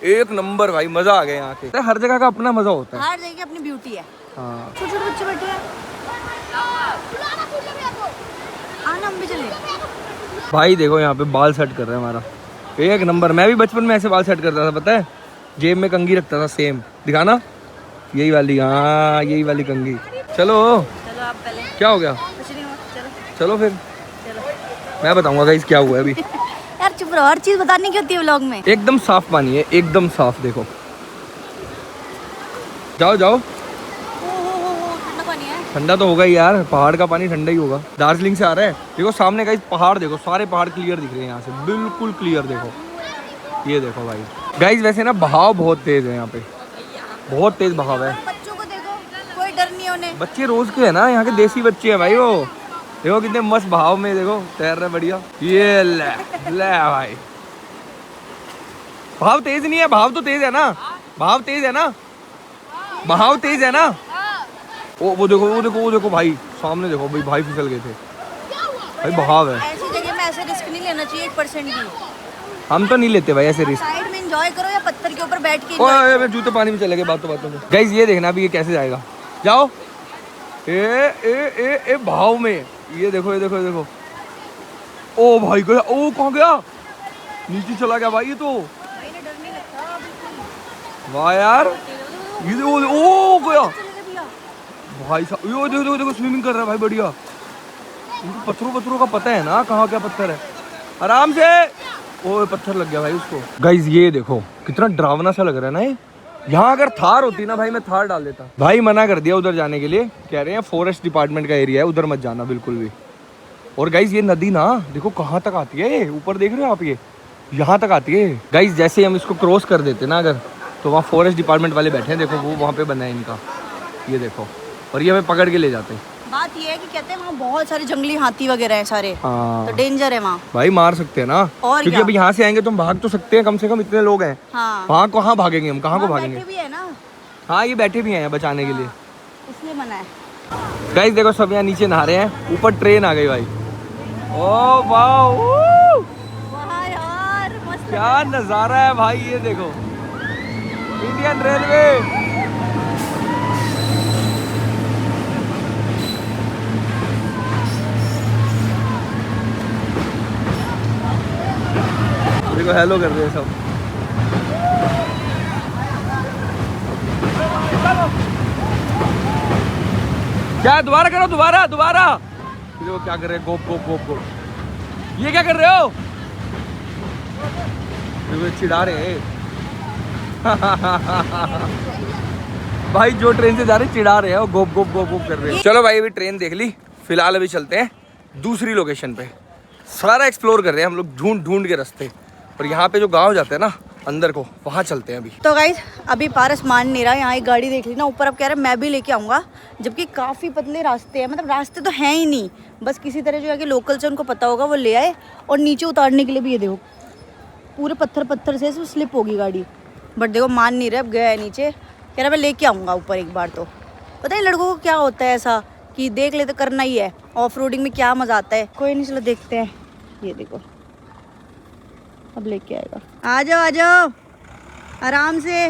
एक नंबर भाई, मजा आ गया यहाँ के। हर जगह का अपना मजा होता है, हर जगह की अपनी ब्यूटी है। हाँ। छोटे छोटे बच्चे बैठे हैं, आना हम भी चले। भाई देखो यहाँ पे बाल सेट कर रहे हैं हमारा, एक नंबर। मैं भी बचपन में ऐसे बाल सेट करता था, पता है, जेब में कंघी रखता था सेम। दिखाना, यही वाली, हाँ यही वाली कंघी। चलो चलो आप पहले। क्या हो गया? कुछ नहीं हुआ, चलो चलो फिर चलो। मैं बताऊंगा गाइस क्या हुआ है अभी। यार चुप रहो, हर चीज बताने की होती है व्लॉग में। एकदम साफ पानी है, एकदम साफ। देखो जाओ जाओ। ठंडा पानी है। ठंडा तो होगा ही यार, पहाड़ का पानी ठंडा ही होगा। दार्जिलिंग से आ रहा है। देखो सामने गाइस पहाड़ देखो, सारे पहाड़ क्लियर दिख रहे हैं यहाँ से, बिल्कुल क्लियर। देखो ये देखो भाई। गाइस वैसे ना बहाव बहुत तेज है यहाँ पे, बहुत तेज बहाव है। बच्चों को देखो, कोई डर नहीं उन्हें। बच्चे रोज के है ना, यहाँ के देसी बच्चे हैं भाई वो। देखो कितने मस्त बहाव में, देखो तैर रहे बढ़िया। ये ले भाई, बहाव तेज नहीं है, बहाव तो तेज है ना, बहाव तेज है ना, बहाव तेज है ना। वो देखो वो देखो वो देखो भाई, सामने देखो भाई, भाई फिसल गए थे भाई, बहाव है। ऐसी जगह में ऐसे रिस्क नहीं लेना चाहिए 1% भी। हम तो नहीं लेते भाई ऐसे रिस्क। साइड में एंजॉय करो या पत्थर के ऊपर बैठ के ओए मेरे जूते पानी में चले गए बातों बातों में। गाइस ये देखना अभी ये कैसे जाएगा, जाओ। ए भाव में, ये देखो ये देखो ये देखो। ओ भाई गया, ओ कहाँ गया? नीचे चला गया भाई ये तो। वाह यार, ये देखो, ओ गया भाई साहब। यो देखो देखो देखो, स्विमिंग कर रहा है भाई, बढ़िया। इनको पत्थरों का पता है ना कहाँ क्या पत्थर है, आराम से। ओ पत्थर लग गया भाई उसको। गाइस ये देखो कितना डरावना सा लग रहा है ना ये। यहाँ अगर थार होती ना भाई, मैं थार डाल देता। भाई मना कर दिया उधर जाने के लिए, कह रहे हैं फॉरेस्ट डिपार्टमेंट का एरिया है, उधर मत जाना बिल्कुल भी। और गाइस ये नदी ना देखो कहाँ तक आती है, ऊपर देख रहे हो आप, ये यहाँ तक आती है। गाइस जैसे हम इसको क्रॉस कर देते ना अगर, तो वहाँ फॉरेस्ट डिपार्टमेंट वाले बैठे हैं, देखो वो वहाँ पे बना है इनका, ये देखो। और ये हमें पकड़ के ले जाते हैं। बात ये है कि कहते हैं वहाँ बहुत सारे जंगली हाथी वगैरह हैं सारे, हाँ तो डेंजर है वहाँ। भाई मार सकते हैं ना, और क्योंकि अब यहाँ से आएंगे तो हम भाग तो सकते हैं, कम से कम इतने लोग हैं। हाँ, वहाँ कहाँ भागेंगे हम, कहाँ को वहाँ भागेंगे? बैठे भी है ना, हाँ ये बैठे भी हैं बचाने के लिए, इसलिए मना है। गाइस देखो सब यहाँ नीचे नहा रहे हैं, ऊपर ट्रेन आ गई भाई। ओ वाह, वाह यार मस्त। क्या नजारा है भाई, ये देखो इंडियन रेलवे। देखो हेलो कर रहे हैं सब। क्या दोबारा करो, दोबारा दोबारा देखो क्या कर रहे हैं, गोप गोप गोप गोप। ये क्या कर रहे हो? देखो चिढ़ा रहे हैं। भाई जो ट्रेन से जा रहे चिढ़ा रहे हैं, वो गोप गोप गोप गोप कर रहे हैं। चलो भाई अभी ट्रेन देख ली, फिलहाल अभी चलते हैं दूसरी लोकेशन पे। सारा एक्सप्लोर कर रहे हैं हम लोग ढूंढ ढूंढ के रास्ते, और यहाँ पे जो गांव जाते हैं ना अंदर को, वहाँ चलते हैं अभी। तो गाइज अभी पारस मान नहीं रहा, यहाँ एक गाड़ी देख ली ना ऊपर, अब कह रहा है मैं भी लेके आऊँगा, जबकि काफ़ी पतले रास्ते हैं, मतलब रास्ते तो हैं ही नहीं, बस किसी तरह जो है कि लोकल से उनको पता होगा वो ले आए। और नीचे उतारने के लिए भी ये देखो पूरे पत्थर पत्थर से स्लिप होगी गाड़ी, बट देखो मान नहीं रहा, अब गया है नीचे, कह रहा मैं लेके आऊँगा ऊपर एक बार। तो पता है लड़कों को क्या होता है ऐसा कि देख ले तो करना ही है, ऑफ रोडिंग में क्या मज़ा आता है। कोई नहीं, चलो देखते हैं। ये देखो अब लेके आएगा, आ जाओ आ जाओ आराम से।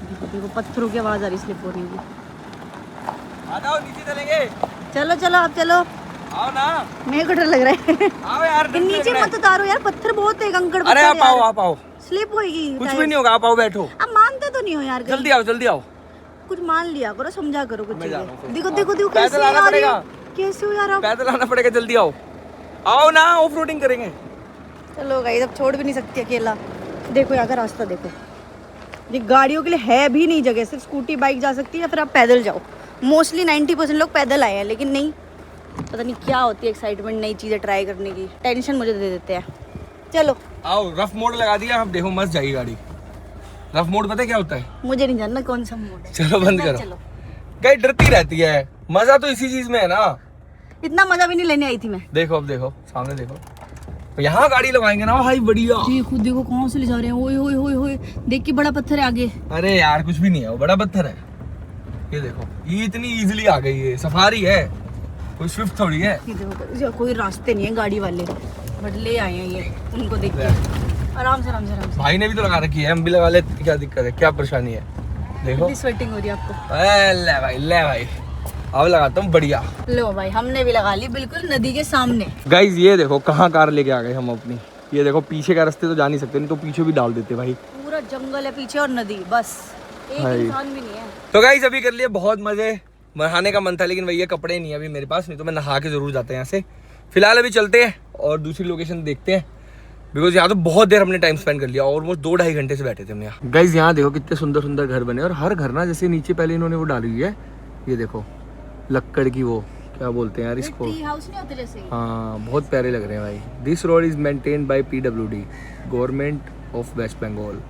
देखो देखो पत्थरों की आवाज आ रही, स्लिप हो रही है। आ जाओ नीचे चलेंगे। चलो चलो अब चलो, आओ ना। मेरे को डर लग रहा है। आओ यार, डर नीचे लग रहा मत उतारो यार, पत्थर बहुत है, कंकड़। अरे आप आओ आप आओ, स्लिप होएगी, कुछ भी नहीं होगा, आप आओ बैठो। अब मानते तो नहीं हो यार, जल्दी आओ जल्दी आओ। कुछ मान लिया करो, समझा करो कुछ मैं जा चीजें। रहा हूँ। देखो देखो देखो पैदल कैसे आना आ रही हो, पड़ेगा। कैसे हो यार आप। पैदल आना पड़ेगा, जल्दी आओ। आओ ना, ऑफ रोडिंग करेंगे। चलो गाइस अब छोड़ भी नहीं सकती अकेला। देखो यहाँ का रास्ता देखो, ये गाड़ियों के लिए है भी नहीं जगह, सिर्फ स्कूटी बाइक जा सकती है या फिर आप पैदल जाओ। मोस्टली 90% लोग पैदल आए हैं, लेकिन नहीं, पता नहीं क्या होती है एक्साइटमेंट नई चीज़ें ट्राई करने की, टेंशन मुझे दे देते हैं। चलो आओ, रफ मोड लगा दिया, अब देखो मस्त जाएगी गाड़ी। रफ मोड पता है क्या होता है? मुझे नहीं जानना कौन सा मोड है। चलो बंद करो। चलो, गाड़ी डरती रहती है, मजा तो इसी चीज में है ना। इतना मजा भी नहीं लेने आई थी मैं। देखो अब देखो सामने देखो, यहाँ गाड़ी लगाएंगे ना भाई, बढ़िया। देखो देखो कहाँ से ले जा रहे हैं, ओए ओए ओए ओए, देख के बड़ा पत्थर है आगे। अरे यार कुछ भी नहीं है, वो बड़ा पत्थर है। ये देखो, ये इतनी इजीली आ गई है, सफारी है, कोई स्विफ्ट थोड़ी है। ये देखो कोई रास्ते नहीं है गाड़ी वाले, बट ले आए हैं ये, उनको देख के आराम से आराम से आराम से। भाई ने भी तो लगा रखी है, हम भी लगा लेते, क्या दिक्कत है, क्या परेशानी है? देखो स्वेटिंग हो रही है आपको। ले भाई अब लगाता हूँ, बढ़िया। लो भाई हमने भी लगा ली, बिल्कुल नदी के सामने। गाइज ये देखो कहाँ कार लेके आ गए हम अपनी। ये देखो पीछे का रास्ते तो जा नहीं सकते, नहीं तो पीछे भी डाल देते भाई। पूरा जंगल है पीछे और नदी, बस एक इंसान भी नहीं है। तो गाइज अभी कर लिए बहुत मजे, नहाने का मन था लेकिन भैया कपड़े नहीं है अभी मेरे पास, नहीं तो मैं नहा के जरूर जाता यहाँ से। फिलहाल अभी चलते हैं और दूसरी लोकेशन देखते हैं, बिकॉज यहाँ तो बहुत देर हमने टाइम स्पेंड कर लिया, ऑलमोस्ट 2-2.5 घंटे से बैठे थे हम यहाँ। गाइज यहाँ देखो कितने सुंदर सुंदर घर बने, और हर घर ना जैसे नीचे पहले इन्होंने वो डाली हुई है, ये देखो लक्कड़ की, वो क्या बोलते हैं यार इसको, ट्री हाउस नहीं होते जैसे। हाँ बहुत प्यारे लग रहे हैं भाई। This road is maintained by PWD, government of West Bengal.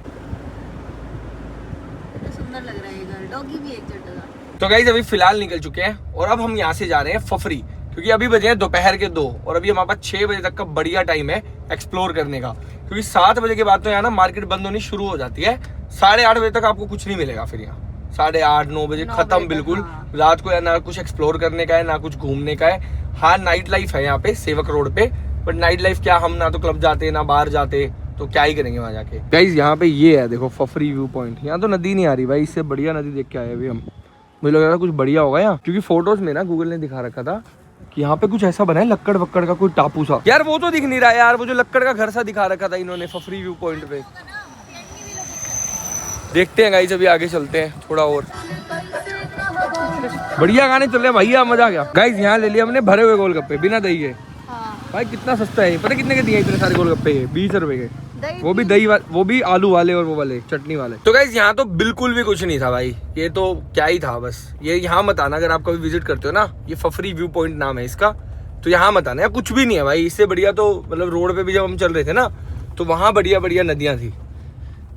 सुंदर लग रहा है ये घर, डॉगी भी एक जगह। तो गाइज अभी फिलहाल निकल चुके हैं और अब हम यहाँ से जा रहे हैं फफरी, क्योंकि अभी बजे हैं दोपहर के 2 और अभी हमारे पास 6 बजे तक का बढ़िया टाइम है एक्सप्लोर करने का, क्योंकि 7 बजे के बाद तो यहाँ ना मार्केट बंद होनी शुरू हो जाती है। 8:30 बजे तक आपको कुछ नहीं मिलेगा, फिर यहाँ 8:30-9 बजे खत्म बिल्कुल। हाँ। रात को ना कुछ एक्सप्लोर करने का है ना कुछ घूमने का है। हाँ नाइट लाइफ है यहाँ पे सेवक रोड पे, बट नाइट लाइफ क्या, हम ना तो क्लब जाते ना बाहर जाते, तो क्या ही करेंगे वहाँ जाके। गाइज यहाँ पे ये है देखो फफरी व्यू पॉइंट, यहाँ तो नदी नहीं आ रही भाई, इससे बढ़िया नदी देख के आए अभी हम। मुझे लग रहा था कुछ बढ़िया होगा यहाँ, क्योंकि फोटोज में ना गूगल ने दिखा रखा था कि यहाँ पे कुछ ऐसा बना है लक्कड़ वक्कड़ का कोई टापू सा। यार वो तो दिख नहीं रहा है यार, वो जो लक्कड़ का घर सा दिखा रखा था इन्होंने फफरी व्यू पॉइंट पे। देखते हैं गाइस, अभी आगे चलते हैं थोड़ा और। बढ़िया गाने चल रहे हैं भैया, मजा आ गया। गाइस यहाँ ले लिया हमने भरे हुए गोलगप्पे बिना दही के। भाई कितना सस्ता है, पता कितने के दिए इतने सारे गोलगप्पे ये? 20 रुपए के, वो भी दही वाले, वो भी आलू वाले और वो वाले चटनी वाले। तो गाइस यहाँ तो बिल्कुल भी कुछ नहीं था भाई, ये तो क्या ही था बस। ये यहाँ मत आना, अगर आप कभी विजिट करते हो ना, ये फफरी व्यू पॉइंट नाम है इसका, तो यहाँ मत आना, कुछ भी नहीं है भाई। इससे बढ़िया तो मतलब रोड पे भी जब हम चल रहे थे ना, तो वहाँ बढ़िया बढ़िया नदियाँ थी,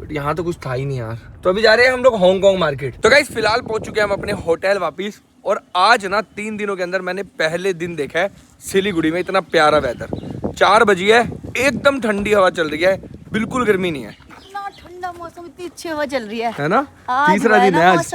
बट यहाँ तो कुछ था ही नहीं यार। तो अभी जा रहे हैं हम लोग हांगकांग मार्केट। तो गाइस फिलहाल पहुंच चुके हैं हम अपने होटल वापिस, और आज ना 3 दिनों के अंदर मैंने पहले दिन देखा है सिलीगुड़ी में इतना प्यारा वेदर। 4 बजे है, एकदम ठंडी हवा चल रही है, बिल्कुल गर्मी नहीं है। इतना ठंडा मौसम, इतनी अच्छी हवा चल रही है ना। आज तीसरा दिन है आज,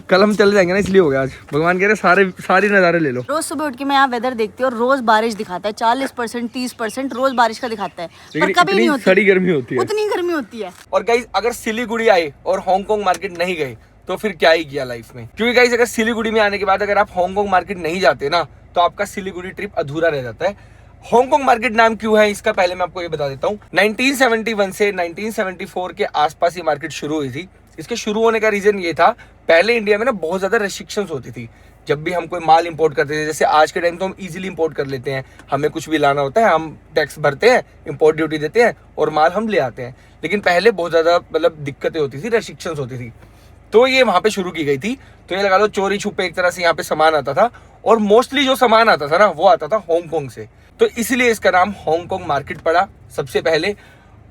कल हम चले जाएंगे ना, इसलिए हो गया आज। भगवान कह रहे सारे नज़ारे ले लो। रोज सुबह उठ के मैं यहाँ वेदर देखती हूँ और रोज बारिश दिखाता है, 40% 30% रोज बारिश का दिखाता है, पर कभी नहीं होती, सड़ी गर्मी होती है, उतनी गर्मी होती है। और गाइस अगर सिलीगुड़ी आए और हांगकांग मार्केट नहीं गए तो फिर क्या ही किया लाइफ में। क्योंकि गाइस अगर सिलीगुड़ी में आने के बाद अगर आप हांगकांग मार्केट नहीं जाते ना, तो आपका सिलीगुड़ी ट्रिप अधूरा रह जाता है। हांगकांग मार्केट नाम क्यों है इसका पहले मैं आपको ये बता देता हूँ। 1971 से 1974 के आसपास ये मार्केट शुरू हुई थी, इसके शुरू होने का रीजन ये था, पहले इंडिया में ना बहुत ज्यादा रेस्ट्रिक्शंस होती थी। जब भी हम कोई माल इंपोर्ट करते थे, जैसे आज के टाइम तो हम इजीली इंपोर्ट कर लेते हैं, हमें कुछ भी लाना होता है हम टैक्स भरते हैं, इंपोर्ट ड्यूटी देते हैं और माल हम ले आते हैं। लेकिन पहले बहुत ज्यादा मतलब दिक्कतें होती थी, रेस्ट्रिक्शंस होती थी, तो ये वहां पे शुरू की गई थी। तो ये लगा लो चोरी छुपे एक तरह से यहाँ पे सामान आता था, और मोस्टली जो सामान आता था ना वो आता था हांगकांग से, तो इसलिए इसका नाम हांगकांग मार्केट पड़ा सबसे पहले।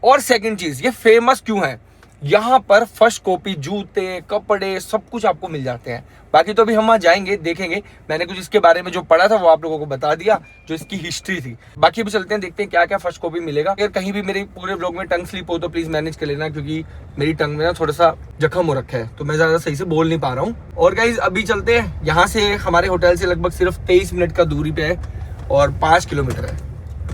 और सेकंड चीज, ये फेमस क्यों है, यहाँ पर फर्स्ट कॉपी जूते कपड़े सब कुछ आपको मिल जाते हैं। बाकी तो अभी हम वहाँ जाएंगे देखेंगे, मैंने कुछ इसके बारे में जो पढ़ा था वो आप लोगों को बता दिया, जो इसकी हिस्ट्री थी। बाकी अभी चलते हैं, देखते हैं क्या क्या फर्स्ट कॉपी मिलेगा। अगर कहीं भी मेरे पूरे ब्लॉग में टंग स्लिप हो तो प्लीज मैनेज कर लेना, क्योंकि मेरी टंग में ना थोड़ा सा जख्म हो रखा है, तो मैं ज्यादा सही से बोल नहीं पा रहा हूँ। और गाइज अभी चलते हैं, यहाँ से हमारे होटल से लगभग सिर्फ 23 मिनट का दूरी पे है और 5 किलोमीटर है।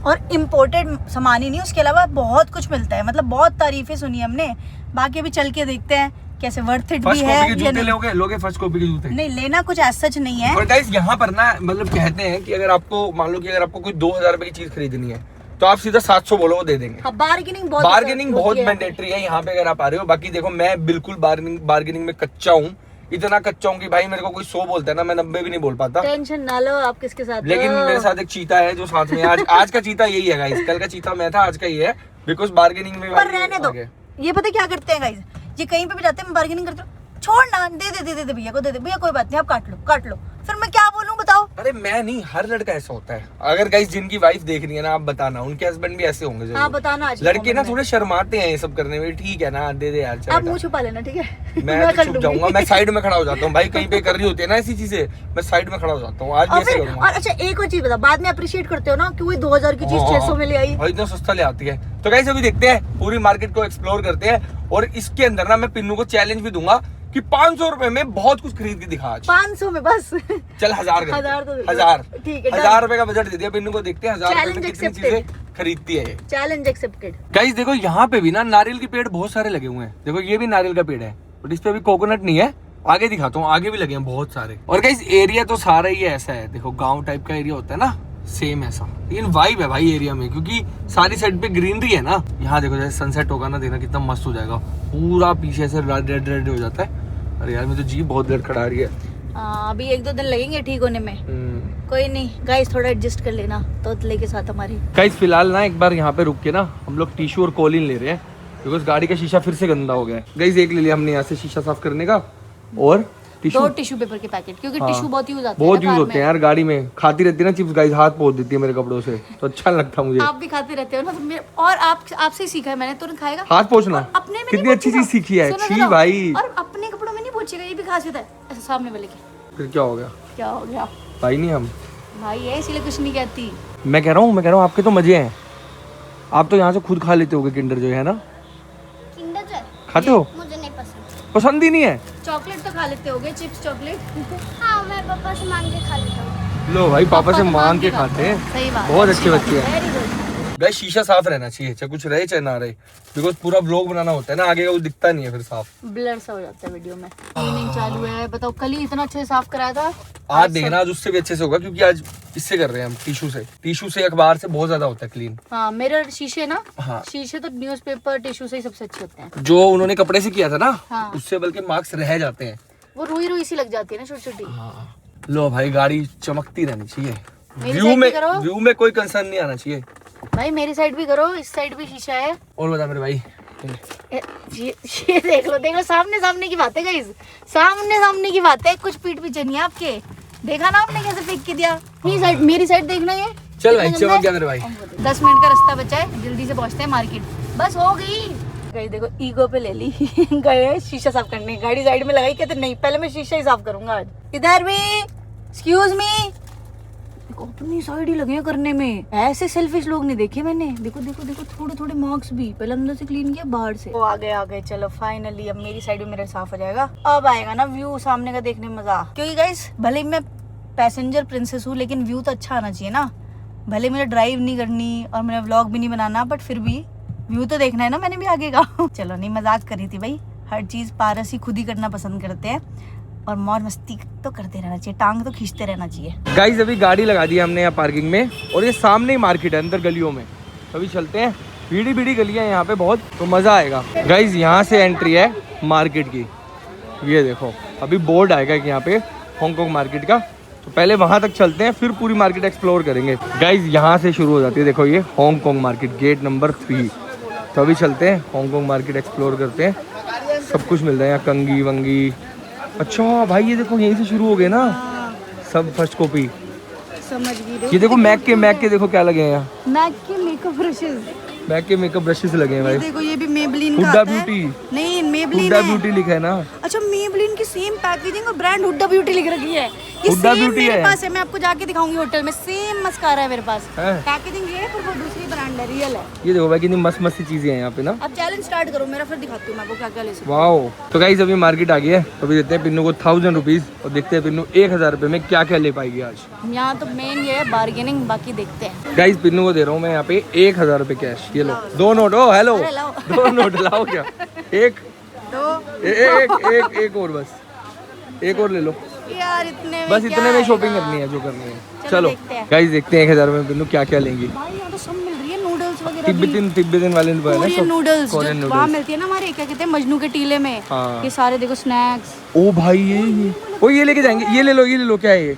और इम्पोर्टेड सामान ही नहीं, उसके अलावा बहुत कुछ मिलता है, मतलब बहुत तारीफें सुनी हमने। बाकी अभी चल के देखते हैं कैसे वर्थ इट भी है। जूते लोगे फर्स्ट कॉपी के जूते? नहीं, लेना कुछ ऐसा सच नहीं है। और गाइस यहाँ पर ना मतलब कहते हैं कि अगर आपको मान लो कि अगर आपको कोई 2000 रुपए की चीज खरीदनी है तो आप सीधा 700 बोलो वो दे देंगे। बार्गेनिंग बहुत मैंडेटरी है यहाँ पे अगर आप आ रहे हो। बाकी देखो मैं बिल्कुल बार्गेनिंग में कच्चा हूँ, इतना कच्चा हूँ कि भाई मेरे को कोई 100 बोलता है ना, मैं 90 भी नहीं बोल पाता। टेंशन ना लो, आप किसके साथ? लेकिन मेरे साथ एक चीता है जो साथ में आज का चीता यही है गाइस, कल का चीता मैं था, आज का ये है, बिकॉज बार्गेनिंग में। पर रहने दो, ये पता क्या करते हैं गाइस, ये कहीं पे भी जाते हैं बार्गेनिंग करते हो, छोड़ ना, दे भैया को, दे दे भैया, कोई बात नहीं, आप काट लो। फिर मैं क्या बोलूं बताओ? अरे मैं नहीं, हर लड़का ऐसा होता है। अगर गाइस जिनकी वाइफ देख रही है ना, आप बताना उनके हस्बैंड भी ऐसे होंगे। हाँ बताना। आज लड़के ना थोड़े शर्माते हैं ये सब करने में, ठीक है ना, दे दे यार, आप मुंह छुपा लेना, ठीक है? मैं तो छुप जाऊंगा, मैं साइड में खड़ा हो जाता हूँ भाई, कहीं पे कर रही होती है ना ऐसी चीजें, मैं साइड में खड़ा हो जाता हूँ। आज भी ऐसे करूंगा। और अच्छा एक और चीज बता, बाद में अप्रिशिएट करते हो ना कि वही 2000 की चीज 600 में ले आई, भाई इतना सस्ता ले आती है। तो गाइस अभी देखते हैं, पूरी मार्केट को एक्सप्लोर करते हैं, और इसके अंदर ना मैं पिन्नू को चैलेंज भी दूंगा कि 500 रुपए में बहुत कुछ खरीद के दिखा। 500 में बस चल 1000 ठीक है, 1000 रुपए का बजट दे दिया पिन्नू को, देखते हैं 1000 रुपए में कितनी चीजें खरीदती है ये। Challenge accepted. गाइस देखो यहाँ पे भी ना नारियल के पेड़ बहुत सारे लगे हुए हैं, देखो ये भी नारियल का पेड़ है, बट इस पे अभी कोकोनट नहीं है, आगे दिखाता हूँ, आगे भी लगे हैं बहुत सारे। और गाइस एरिया तो सारा ही ऐसा है, देखो गाँव टाइप का एरिया होता है ना, सेम ऐसा, लेकिन वाइब है भाई एरिया में, क्योंकि सारी साइड पे ग्रीनरी है ना। यहाँ देखो जैसे सनसेट होगा ना, देखना कितना मस्त हो जाएगा, पूरा पीछे से रेड हो जाता है। अरे यार मैं तो जीभ बहुत देर खड़ा रही है। अभी 1-2 दिन लगेंगे ठीक होने में। कोई नहीं गाइस, थोड़ा एडजस्ट कर लेना तोतले के साथ हमारी। गाइस फिलहाल ना एक बार यहाँ पे रुक के ना हम लोग टिश्यू और कॉलिन ले रहे हैं, बिकॉज गाड़ी का शीशा फिर से गंदा हो गया है। गाइस एक ले लिया हमने यहाँ से शीशा साफ करने का, और 2 टिश्यू पेपर के पैकेट, क्योंकि टिश्यू बहुत यूज होते हैं यार गाड़ी में। खाती रहती है ना चिप्स गाइस, हाथ पोंछ देती है मेरे कपड़ों से, तो अच्छा लगता मुझे। आप भी खाते रहते हो ना, और आपसे ही सीखा है मैंने, तुरंत खाएगा हाथ पोंछना। अपने में कितनी अच्छी चीज सीखी है, छी भाई। और अपने कपड़ों में नहीं पोंछेगा, ये भी खासियत है। ऐसा सामने वाले की फिर क्या हो गया? क्या हो गया भाई नहीं हम भाई है, इसीलिए कुछ नहीं कहती। मैं कह रहा हूँ आपके तो मजे हैं, आप तो यहाँ से खुद खा लेते होगे किंडर जॉय, है ना? किंडर जॉय खाते हो? मुझे नहीं पसंद। पसंद ही नहीं है? चॉकलेट तो खा लेते होगे, चिप्स चॉकलेट। हाँ मैं पापा से मांग के खा लेता हूँ। लो भाई पापा से मांग के खाते हैं, सही बात, बहुत अच्छे बच्चे हैं। Very good. गाइस शीशा साफ रहना चाहिए, चाहे कुछ रहे चाहे ना रहे, बिकॉज पूरा व्लॉग बनाना होता है ना, आगे का वो दिखता नहीं है फिर साफ, ब्लर सा हो जाता है वीडियो में। क्लीनिंग चालू है, बताओ कल ही इतना अच्छे से साफ कराया था, आज देखना आज उससे भी अच्छे से होगा, क्योंकि आज इससे कर रहे हैं हम, टिश्यू से अखबार से बहुत ज्यादा होता है क्लीन। हाँ मिरर शीशे ना, हाँ। शीशे तो न्यूज़पेपर टिश्यू से ही सबसे अच्छे होते हैं। जो उन्होंने कपड़े से किया था ना, हाँ। उससे बल्कि मार्क्स रह जाते हैं, वो रुई सी लग जाती है ना छोटी छोटी। लो भाई गाड़ी चमकती रहनी चाहिए, मेरी साइड भी करो। व्यू में कोई कंसर्न नहीं आना चाहिए। भाई मेरी साइड भी करो, इस साइड भी शीशा है। और बता मेरे भाई, ये देख लो सामने की बात है गाइस, सामने की बात है, कुछ पीठ पीछे नहीं है आपके। देखा ना आपने कैसे फेंक के दिया? मेरी साइड देखना है। चल भाई चमक गया मेरे भाई। 10 मिनट का रास्ता बचा है, जल्दी से पहुंचते हैं मार्केट, बस हो गई। गई देखो ईगो पे ले ली गए शीशा साफ करने, गाड़ी साइड में लगाई, कहते नहीं पहले मैं शीशा ही साफ करूंगा आज। इधर भी एक्सक्यूज मी, अपनी साइड ही लगे हैं करने में, ऐसे सेल्फिश लोग नहीं देखे मैंने। देखो थोड़े मार्क्स भी, पहले अंदर से क्लीन किया बाहर से। वो आ गए चलो फाइनली, अब मेरी साइड भी मेरा साफ हो जाएगा। अब आएगा ना व्यू सामने का देखने में मजा, क्योंकि गाइस भले ही मैं पैसेंजर प्रिंसेस हूँ, लेकिन व्यू तो अच्छा आना चाहिए ना। भले मेरा ड्राइव नहीं करनी और मेरा व्लॉग भी नहीं बनाना, बट फिर भी व्यू तो देखना है ना मैंने भी आगे का चलो नहीं, मजाक कर रही थी भाई, हर चीज पारस ही खुद ही करना पसंद करते हैं, और मौज मस्ती तो करते रहना चाहिए, टांग तो खींचते रहना चाहिए। गाइस अभी गाड़ी लगा दी हमने यहाँ पार्किंग में, और ये सामने ही मार्केट है अंदर गलियों में, अभी चलते हैं। बीड़ी गलियां यहाँ पे बहुत, तो मजा आएगा। गाइस यहाँ से एंट्री है मार्केट की। ये देखो अभी बोर्ड आएगा कि यहाँ पे हांगकांग मार्केट का, तो पहले वहाँ तक चलते हैं फिर पूरी मार्केट एक्सप्लोर करेंगे। गाइज यहाँ से शुरू हो जाती है, देखो ये हांगकांग मार्केट गेट नंबर 3। तो अभी चलते हैं हांगकांग मार्केट एक्सप्लोर करते हैं, सब कुछ मिल रहा है यहाँ, कंगी वंगी। अच्छा भाई ये देखो यहीं से शुरू हो गए ना सब फर्स्ट कॉपी। समझ गई। ये देखो मैक के देखो क्या लगे हैं यहाँ, मैक के मेकअप ब्रशेस, मैक के मेकअप ब्रशेस लगे हैं ये भाई। देखो ये भी मेबलिन का हुड्डा आता है। ब्यूटी, नहीं मेबलिन हुड्डा है। ब्यूटी लिखा है ना। अच्छा मेबलिन की सेम पैकेजिंग और ब्रांड हुड्डा ब्यूटी लिख रखी है। ये हुड्डा सेम ब्यूटी मेरे है। पास है, मैं आपको जाके दिखाऊंगी होटल में। सेम मस्कारा है मेरे पास, है? पैकेजिंग ये है पर वो दूसरी ब्रांड है, रियल है। ये देखो भाई कितनी मस्त मस्त सी चीजें हैं यहाँ पे ना। अब चैलेंज स्टार्ट करो मेरा, फिर दिखाती हूँ मैं आपको क्या क्या ले सकती वाओ। तो गाइस अभी मार्केट आ गई है, तो अभी देते हैं पिन्नू को 1000 रुपीज और देखते हैं पिन्नू 1000 रुपए में क्या क्या ले पाएगी आज। हूँ। यहाँ तो मेन ये है बार्गेनिंग, बाकी देखते हैं। गाइस पिन्नू को दे रहा हूँ मैं यहाँ पे 1000 रुपए कैश। ये लो 2 नोट। ओ हेलो अरे लाओ। 2 नोट लाओ क्या, एक तो एक और बस, एक और ले लो यार इतने में बस, क्या इतने में शॉपिंग आएगा? करनी है जो करनी है। चलो चलो देखते हैं। गाइस देखते हैं 1000 में पिन्नू क्या क्या लेंगी। भाई यहाँ तो सब मिल रही है, नूडल्स वगैरह भी। तिब्बतन वाले ने बोला ना कोरियन सब, नूडल्स कोरियन जो वहाँ नूडल्स। मिलती है ना हमारे, क्या कहते हैं, मजनू के टीले में। हाँ। ये सारे देखो स्नैक्स। ओ भाई ये ओ ये लेके जाएंगे, ये ले लो क्या है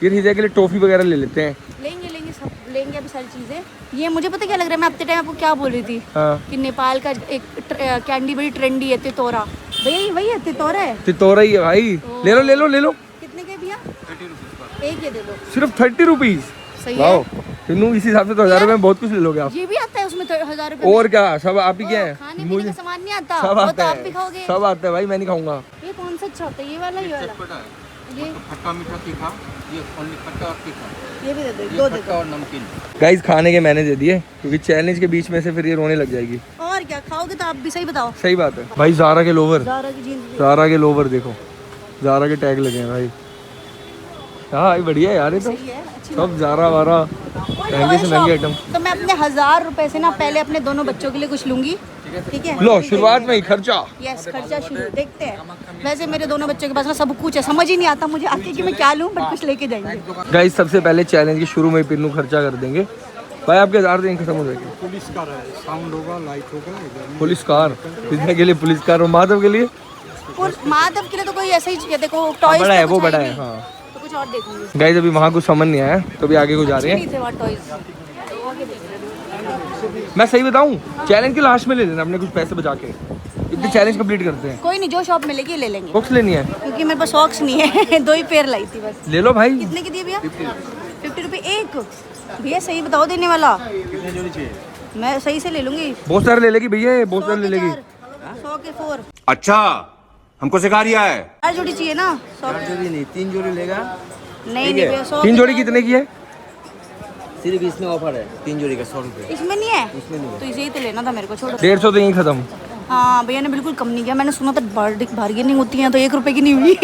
ये रिजा के लिए टॉफी वगैरह ले लेते हैं। लेंगे सब लेंगे अभी सारी चीजें। ये मुझे पता क्या लग रहा है, मैं अपने टाइम आपको क्या बोल रही थी हाँ कि नेपाल का एक कैंडी बड़ी ट्रेंडी है, तितौरा। भैया वही है, तितौरा है। तितौरा ही है भाई, ले लो। कितने के भैया? 30 एक ये दे दो। सिर्फ 30 रुपीज। सही वाओ है। पिन्नू इस हिसाब से तो 1000 रुपए में बहुत कुछ ले लोगे आप। ये भी आता है उसमें तो 1000 रुपए और क्या सब आप ही क्या है, खाने पीने का सामान नहीं आता, सब वो तो आता आप भी है, खाओगे। सब आता है भाई, मैं नहीं खाऊंगा। ये कौन सा अच्छा होता है, ये वाला ये खट्टा मीठा तीखा, ये ओनली खट्टा और तीखा, ये भी दे दो, ये दो दे खट्टा दो। और नमकीन। गाइस खाने के मैंने दे दिए, क्योंकि चैलेंज के बीच में से फिर ये रोने लग जाएगी। और क्या खाओगे तो आप भी सही बताओ। सही बात है भाई। ज़ारा के लोवर, ज़ारा की जीन्स भी। ज़ारा के लोवर देखो, ज़ारा के टैग लगे हैं भाई। हाँ ये बढ़िया है यार, ये तो सही है, अच्छी सब ज़ारा वारा महंगे से महंगे आइटम। तो मैं अपने 1000 रुपए से ना पहले अपने दोनों बच्चों के लिए कुछ लूंगी, ठीक है? लो शुरुआत में ही खर्चा। यस खर्चा शुरू, देखते हैं। वैसे मेरे दोनों बच्चों के पास ना सब कुछ है, समझ ही नहीं आता मुझे आके कि मैं क्या लूं, बट कुछ लेके जाएंगे। गाइस सबसे पहले चैलेंज के शुरू में ही पिन्नू खर्चा कर देंगे भाई। आपके 1000 दिन खत्म हो जाएंगे। पुलिस कार है, साउंड होगा, लाइट होगा। पुलिस कार कितने के लिए? पुलिस कार और माधव के लिए और माधव के लिए तो कोई ऐसा ही, देखो टॉयज बड़ा है, वो बड़ा है। हाँ तो कुछ और देखूंगी। गाइस अभी वहाँ कुछ समझ नहीं आया, तो अभी आगे को जा रहे हैं। नहीं थे वहाँ टॉयज। मैं सही बताऊं, चैलेंज के लास्ट में ले लेना अपने कुछ पैसे बचा के, इतने चैलेंज कंप्लीट करते हैं। कोई नहीं, जो शॉप मिलेगी ले लेंगे, बुक्स लेनी है, क्योंकि मेरे पास सॉक्स नहीं है। 2 ही पेयर लाई थी बस। ले लो भाई। कितने की दिए भैया? 50 रुपए एक। भैया सही बताओ देने वाला, कितने जोड़ी चाहिए? मैं सही से ले लूंगी। बहुत सारे ले लेगी भैया, ये बहुत सारे ले लेगी। 100 के 4। अच्छा हमको सिखा रिया है। 4 जोड़ी चाहिए ना? 100 जोड़ी नहीं, 3 जोड़ी लेगा। नहीं नहीं भैया, 100 3 जोड़ी कितने की है? सिर्फ इसमें ऑफर है, 3 जोड़ी का 100 रुपये। इसमें नहीं है? तो इसे ही तो लेना था मेरे को, छोड़ो। 150 तो यहीं खत्म। हाँ भैया ने बिल्कुल कम नहीं किया, मैंने सुना था बार्गेनिंग होती है तो 1 रुपए की नहीं हुई।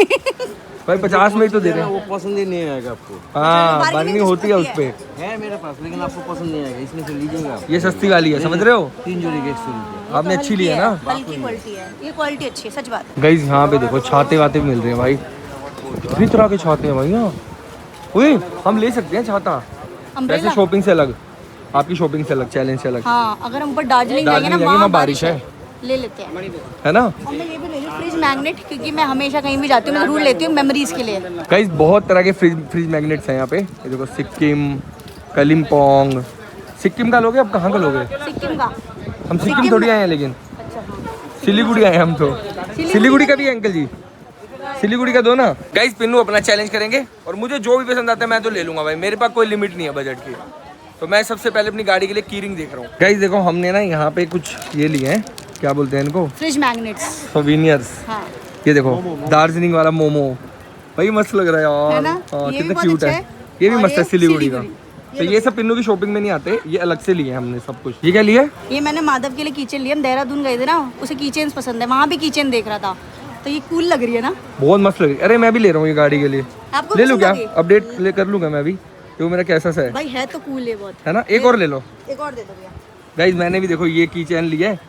भाई 50 में ही तो दे रहे हैं। वो पसंद ही नहीं आएगा आपको। हाँ bargaining बार्गेनिंग होती है उस पे। है मेरे पास, लेकिन आपको पसंद नहीं आएगा, इसमें से लीजिएगा आप। ये सस्ती वाली है, समझ रहे हो? 3 जोड़ी के 100 रुपये। आपने अच्छी ली है ना। हल्की क्वालिटी है, ये क्वालिटी अच्छी है, सच बात है। गाइस यहाँ पे देखो छाते वाते भी मिल रहे हैं भाई, कितनी तरह के छाते हैं भाई यहाँ। ओए हम ले सकते हैं छाता, वैसे अम्ब्रेला। शॉपिंग से अलग, आपकी शॉपिंग से अलग, चैलेंज से अलग, हाँ अगर हम ऊपर दार्जिलिंग जाएंगे ना, वहाँ वहाँ बारिश है, ले लेते हैं। है ना। और मैं ये भी ले लूँ फ्रिज मैग्नेट, क्योंकि मैं हमेशा कहीं भी जाती हूँ मैं जरूर लेती हूँ मेमोरीज के लिए। गाइस बहुत तरह के फ्रिज मैग्नेट्स हैं यहाँ पे। ये देखो सिक्किम, कलिम्पोंग। सिक्किम का लोगे, अब कहाँ का लोगे? सिक्किम का। हम सिक्किम थोड़ी आए हैं, लेकिन अच्छा हाँ। सिलीगुड़ी आए हैं हम तो। सिलीगुड़ी का भी है अंकल जी, सिलीगुड़ी का दो ना। गाइस पिन्नू अपना चैलेंज करेंगे और मुझे जो भी पसंद आता है मैं तो ले लूंगा भाई, मेरे पास कोई लिमिट नहीं है बजट की। तो मैं सबसे पहले अपनी गाड़ी के लिए कीरिंग देख रहा हूँ। गाइस देखो हमने ना यहाँ पे कुछ ये लिए हैं, क्या बोलते हैं इनको? Fridge magnets. सोवेनियर्स। हाँ ये देखो दार्जिलिंग वाला मोमो, भाई मस्त लग रहा है है यार। ना? हाँ ये भी कितना बहुत क्यूट अच्छा है। है। ये भी और मस्त है ये सिलीगुड़ी का। सिलीगुड़ी। तो ये सब पिन्नू की शॉपिंग में नहीं आते, ये अलग से लिए हमने सब कुछ। ये क्या लिए? ये मैंने माधव के लिए कीचेन लिया, हम देहरादून गए थे ना, उसे कीचेन पसंद है, वहाँ भी कीचेन देख रहा था, तो ये कूल लग रही है ना। बहुत मस्त लग रही है। अरे मैं भी ले रहा हूँ ये गाड़ी के लिए, आपको ले लूँ पसंद क्या? आ गई? अपडेट ले कर लूँगा मैं भी, जो मेरा कैसा सा है भाई है तो कूल है बहुत। है ना। एक और ले लो एक और दे दो भैया। गाइज, मैंने भी देखो ये की चैन लिया है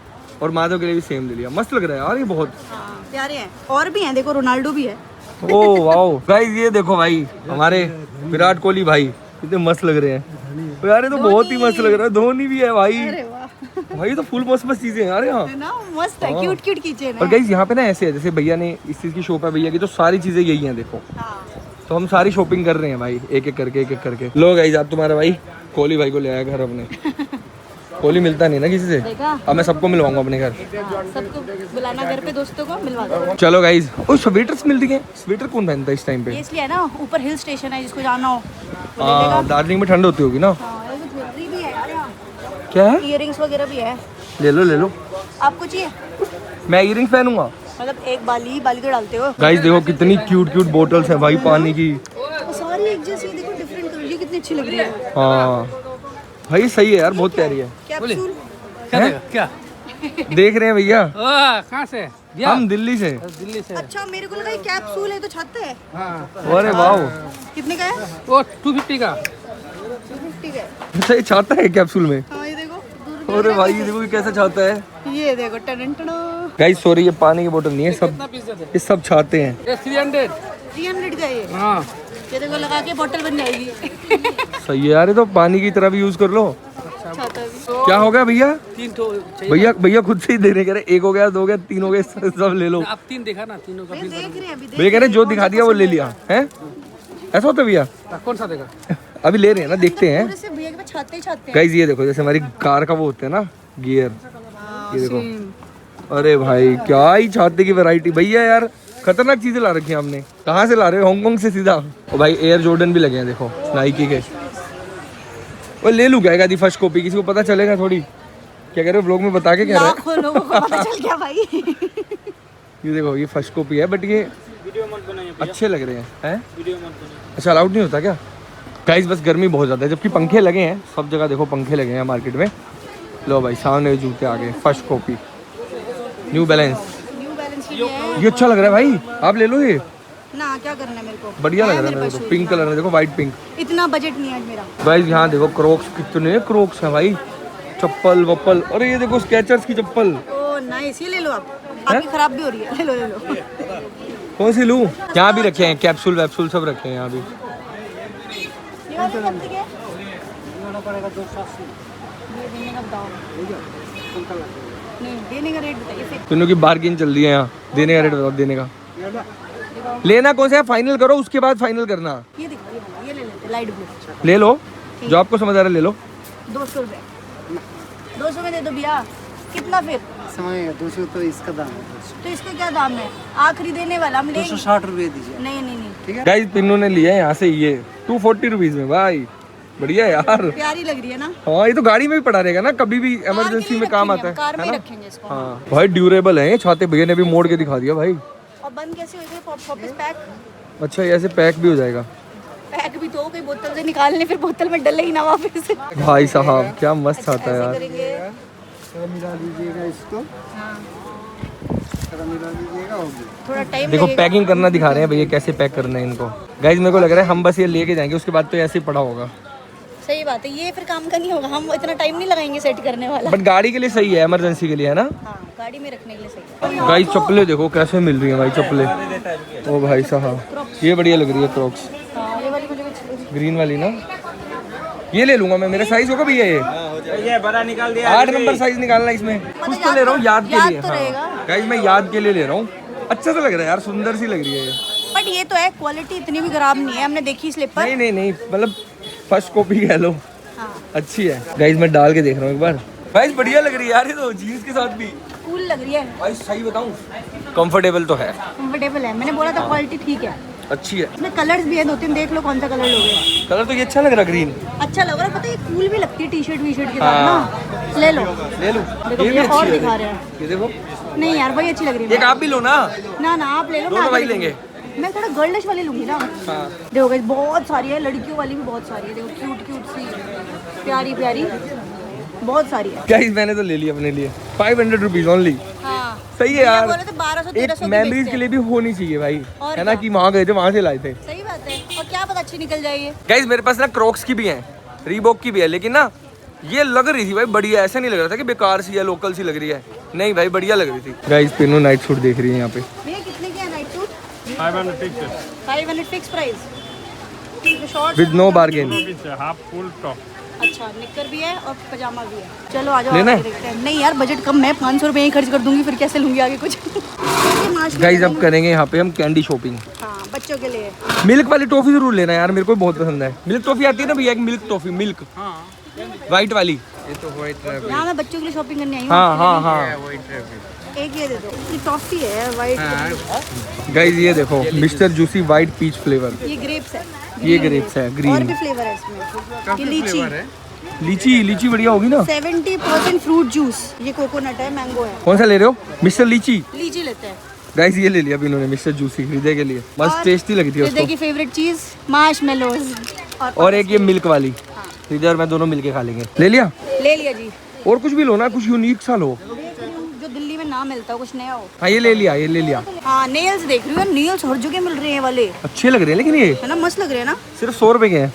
और माधव के लिए भी सेम ले लिया। मस्त लग रहा है यार ये बहुत। हाँ प्यारे हैं, और भी हैं, देखो रोनाल्डो भी है। ओ वाओ गाइज, ये देखो भाई हमारे विराट कोहली भाई कितने मस्त लग रहे हैं। तो यार ये तो बहुत ही मस्त लग रहा है। धोनी भी है भाई, अरे वाह। भाई तो फुल मस्त मस्त चीजें हैं यार यहाँ। है ना, मस्त है, क्यूट क्यूट किचन और है। गाइस यहाँ पे ना ऐसे है जैसे भैया ने इस चीज की शॉप है भैया की, तो सारी चीजें यही हैं देखो। हाँ। तो हम सारी शॉपिंग कर रहे हैं भाई, एक एक करके। लो गाइस आप तुम्हारा भाई कोहली भाई को ले आया घर अपने। कोहली मिलता नहीं ना किसी से, देखा? अब मैं सबको मिलवाऊंगा अपने घर। हाँ, सबको बुलाना घर पे, दोस्तों को मिलवा दो। चलो गाइस, ओ स्वेटर्स मिल रही हैं। स्वेटर कौन पहनता है इस टाइम पे? ये इसलिए है ना, ऊपर हिल स्टेशन है, जिसको जाना हो तो ले हाँ लेगा। दार्जिलिंग में ठंड होती होगी ना। हाँ, ये तो ज्वेलरी भी है यार यहाँ, क्या है? इयररिंग्स वगैरह भी है। ले लो। आपको चाहिए? मैं इयरिंग्स पहनूंगा। मतलब एक बाली तो डालते हो। गाइस देखो कितनी क्यूट बोटल्स है भाई पानी की। वो सारी एक जैसी, देखो डिफरेंट कलर, ये कितनी अच्छी लग रही है। हाँ भाई सही है यार, बहुत प्यारी है। कैप्सूल क्या देख रहे हैं भैया, कहाँ से? हम दिल्ली से। दिल्ली से। अच्छा, मेरे को लगा ये कैप्सूल है तो छत है। अरे वाह, कितने का है? वो 250 का। 250 का है। अच्छा ये छाता है कैप्सूल में। हाँ, ये देखो। अरे भाई ये देखो ये कैसा छाता है। ये देखो, टन गाइस सॉरी ये पानी की बोतल नहीं है, सब कितना पीस देते? ये सब छाते हैं। ये 300। 300 का ये। हाँ। ये देखो, लगा के बोतल बन जाएगी। सही है यार, ये तो पानी की तरह भी यूज कर लो। छाता भी। क्या हो गया भैया? 3 तो चाहिए। भैया खुद से ही देने कह रहे, एक हो गया, 2 हो गया, 3 हो गए, सब ले लो। आप 3 देखा ना, तीनों का भैया देख रहे हैं अभी, भैया कह रहे जो दिखा दिया वो ले लिया है, ऐसा होता है भैया? कौन सा देखा? अभी ले रहे हैं ना, देखते हैं। पूरे से भैया के पास छाते ही छाते हैं। गाइस ये देखो जैसे हमारी कार का वो होता है ना गियर, ये देखो। अरे भाई क्या ही छाते की वैरायटी भैया यार, खतरनाक चीजें ला रखी हैं हमने। कहाँ से ला रहे हो? हांगकांग से सीधा। और भाई एयर जॉर्डन भी लगे हैं देखो, नाइकी के। वो ले लूँ क्या फर्स्ट कॉपी, किसी को पता चलेगा थोड़ी? क्या कह रहे हो ब्लॉग में बता के कह रहे हैं? लाखों लोगों को पता चल गया भाई। ये देखो ये फर्स्ट कॉपी है, बट ये अच्छे लग रहे हैं। अच्छा अलाउड नहीं होता क्या? गाइस बस गर्मी बहुत ज़्यादा है, जबकि पंखे लगे हैं सब जगह, देखो पंखे लगे हैं मार्केट में। लो भाई सामने जूते आ गए, first copy new balance. New balance की है ये अच्छा लग रहा है भाई, आप ले लो ये, ना। क्या करना है मेरे को? बढ़िया लग है रहा है मेरे मेरे पास को। shoes। पिंक कलर में देखो, वाइट पिंक। इतना बजट नहीं है आज मेरा। गाइस यहाँ देखो क्रोक्स, कितने क्रोक्स हैं भाई, चप्पल वप्पल। अरे ये देखो स्केचर्स की चप्पल। ओ नाइस, ये ले लो आप। आपकी खराब भी हो रही है, ले लो। कौन सी लूँ? यहाँ भी रखे हैं कैप्सूल वैप्सूल सब रखे हैं यहाँ भी। ये वाले कितने के हैं? ये देने का बताओ। नहीं, देने का रेट बताइए फिर। तीनों की बार्गेन चल रही है यहाँ, देने का रेट बताओ, देने का। लेना कौन सा है फाइनल करो, उसके बाद फाइनल करना। ये देखो, ये ले लेते, लाइट ब्लू। ले लो जो आपको समझ आ रहा है, ले लो। 200 रुपये। 200 में दे दो भैया। कितना फिर? समझेगा 200 तो इसका दाम है। तो इसका क्या दाम है? आखिरी देने वाला हम लेंगे। 260 रुपये दीजिए। नहीं। गाइस पिन्नू ने लिया है यहाँ से ये 240 रुपीज में भाई, बढ़िया है यार। प्यारी लग रही है ना? हाँ ये तो गाड़ी में भी पड़ा रहेगा ना, कभी भी इमरजेंसी में काम आता है। कार में है ना? रखेंगे इसको। हाँ भाई ड्यूरेबल है ये छाते, भैया ने भी मोड़ के दिखा दिया भाई। और बंद कैसे होएगा? वापस पैक? अच्छा ये ऐसे पैक भी हो जाएगा पैक भी तो हो गई, बोतल से निकालने, फिर बोतल में डले ही ना वापस। भाई साहब, क्या मस्त छाता है यार। करेंगे। मिला दीजिएगा इसको, हाँ, मिला दीजिएगा, होगी। थोड़ा टाइम देखो लगेगा। पैकिंग करना दिखा रहे हैं भैया, कैसे पैक करना है इनको। गाइस मेरे को लग रहा है हम बस ये लेके जाएंगे, उसके बाद तो ऐसे ही पड़ा होगा। सही बात है, ये फिर काम का नहीं होगा, हम इतना टाइम नहीं लगाएंगे सेट करने वाला। बट गाड़ी के लिए सही है, इमरजेंसी के लिए है ना। हाँ, गाड़ी में रखने के लिए सही है। गाइस चप्पलें देखो कैसे मिल रही हैं भाई, चप्पलें। ओ भाई साहब ये बढ़िया लग रही है क्रोक्स, हाँ, ये वाली मुझे भी अच्छी लगी। ग्रीन वाली ना, ये ले लूंगा मैं। मेरा साइज होगा भैया ये बड़ा निकाल दिया, 8 नंबर साइज निकालना इसमें। कुछ तो ले रहा हूँ याद के लिए। तो रहेगा। गाइस मैं याद के लिए ले रहा हूँ, अच्छा सा लग रहा है यार, सुंदर सी लग रही है ये। बट ये तो है, क्वालिटी इतनी भी खराब नहीं है, हमने देखी स्लीपर। नहीं मतलब फर्स्ट कॉपी कह लो, हाँ, अच्छी है। गाइस मैं डाल के देख रहा हूँ एक बार। गाइस बढ़िया लग रही है यार ये तो, जीन्स के साथ भी। कूल लग रही है, भाई सही बताऊँ कंफर्टेबल तो है, कंफर्टेबल है। मैंने बोला था क्वालिटी ठीक है। अच्छी है। इसमें कलर्स भी है 2-3, देख लो कौन सा कलर लोगे। कलर तो ये अच्छा लग रहा है, ग्रीन। अच्छा लग रहा है, पता है कूल भी लगती है टी-शर्ट वी-शर्ट के साथ ना। ले लो। ले लूँ, देखो ये भी ये अच्छी और है। दिखा रहे हैं। ये देखो, नहीं यार, वही अच्छी लग रही है। एक आप भी लो ना। ना आप ले लो। दोनों मैं भाई आगे लेंगे। मैं थोड़ा गर्लिश वाली लूंगी ना। हाँ। देखो गाइस, बहुत सारी है, लड़कियों वाली भी बहुत सारी है। देखो क्यूट सी, प्यारी बहुत सारी है। गाइस मैंने तो ले लिया अपने लिए, 500 रुपीज ओनली। हाँ, सही है यार, बोले तो 1200-1300 एक की मेमोरीज बेचते के लिए भी होनी चाहिए भाई, और है ना, क्या? कि वहाँ गए थे वहाँ से लाए थे। सही बात है, और क्या पता अच्छी निकल जाएगी। गाइस मेरे पास ना क्रोक्स की भी है, रीबॉक की भी है, लेकिन ना ये लग रही थी भाई बढ़िया, ऐसा नहीं लग रहा था कि बेकार सी है, लोकल सी लग रही है। नहीं भाई बढ़िया लग रही थी। गाइस पिनो नाइट सूट देख रही है यहाँ पे। भैया कितने की है night suit? 500 fix price. Shorts with no bargain. Half full top. अच्छा, निक्कर भी है और पजामा भी है। चलो आ जाओ, लेना आगे है? देखते हैं। नहीं यार, बजट कम है, 500 रुपये ही खर्च कर दूंगी, फिर कैसे लूंगी आगे कुछ। गाइस अब करेंगे यहाँ पे हम कैंडी शॉपिंग। हाँ, बच्चों के लिए। मिल्क वाली टॉफी जरूर लेना यार, मेरे को बहुत पसंद है। मिल्क टॉफी आती है ना भैया, एक मिल्क टॉफी, मिल्क व्हाइट वाली। ये तो व्हाइट रैबिट। यहाँ मैं बच्चों के लिए शॉपिंग करने आई हूँ। हाँ हाँ हाँ व्हाइट रैबिट। एक ये दे दो, ये टॉफी है वाइट। गाइस ये देखो Mister Juicy white peach flavour. ये ग्रेप्स है। ये ग्रेप्स है और ग्रीन। भी फ्लेवर है इसमें। ये लीची। लीची लीची बढ़िया होगी ना। 70% फ्रूट जूस। ये कोकोनट है, मैंगो है। कौन सा ले रहे हो? मिस्टर लीची। लीची लेते हैं। गाइस ये ले लिया अभी इन्होंने मिस्टर जूसी हृदय के लिए, मस्त और टेस्टी लगती है हृदय की उसको। फेवरेट चीज मार्शमेलोज। और एक ये मिल्क वाली, हृदय और मैं दोनों मिलके खा लेंगे। ले लिया? ले लिया जी। और कुछ भी लो ना, कुछ यूनिक सा लो। देख रही हूँ जो दिल्ली में ना मिलता हो, कुछ नया हो। हाँ ये ले लिया, ये ले लिया। हाँ, नेल्स देख रही हूँ, नेल्स हर जगह मिल रहे हैं वाले, अच्छे लग रहे हैं लेकिन ये है ना, मस्त लग रहे हैं ना। सिर्फ 100 रुपए के हैं।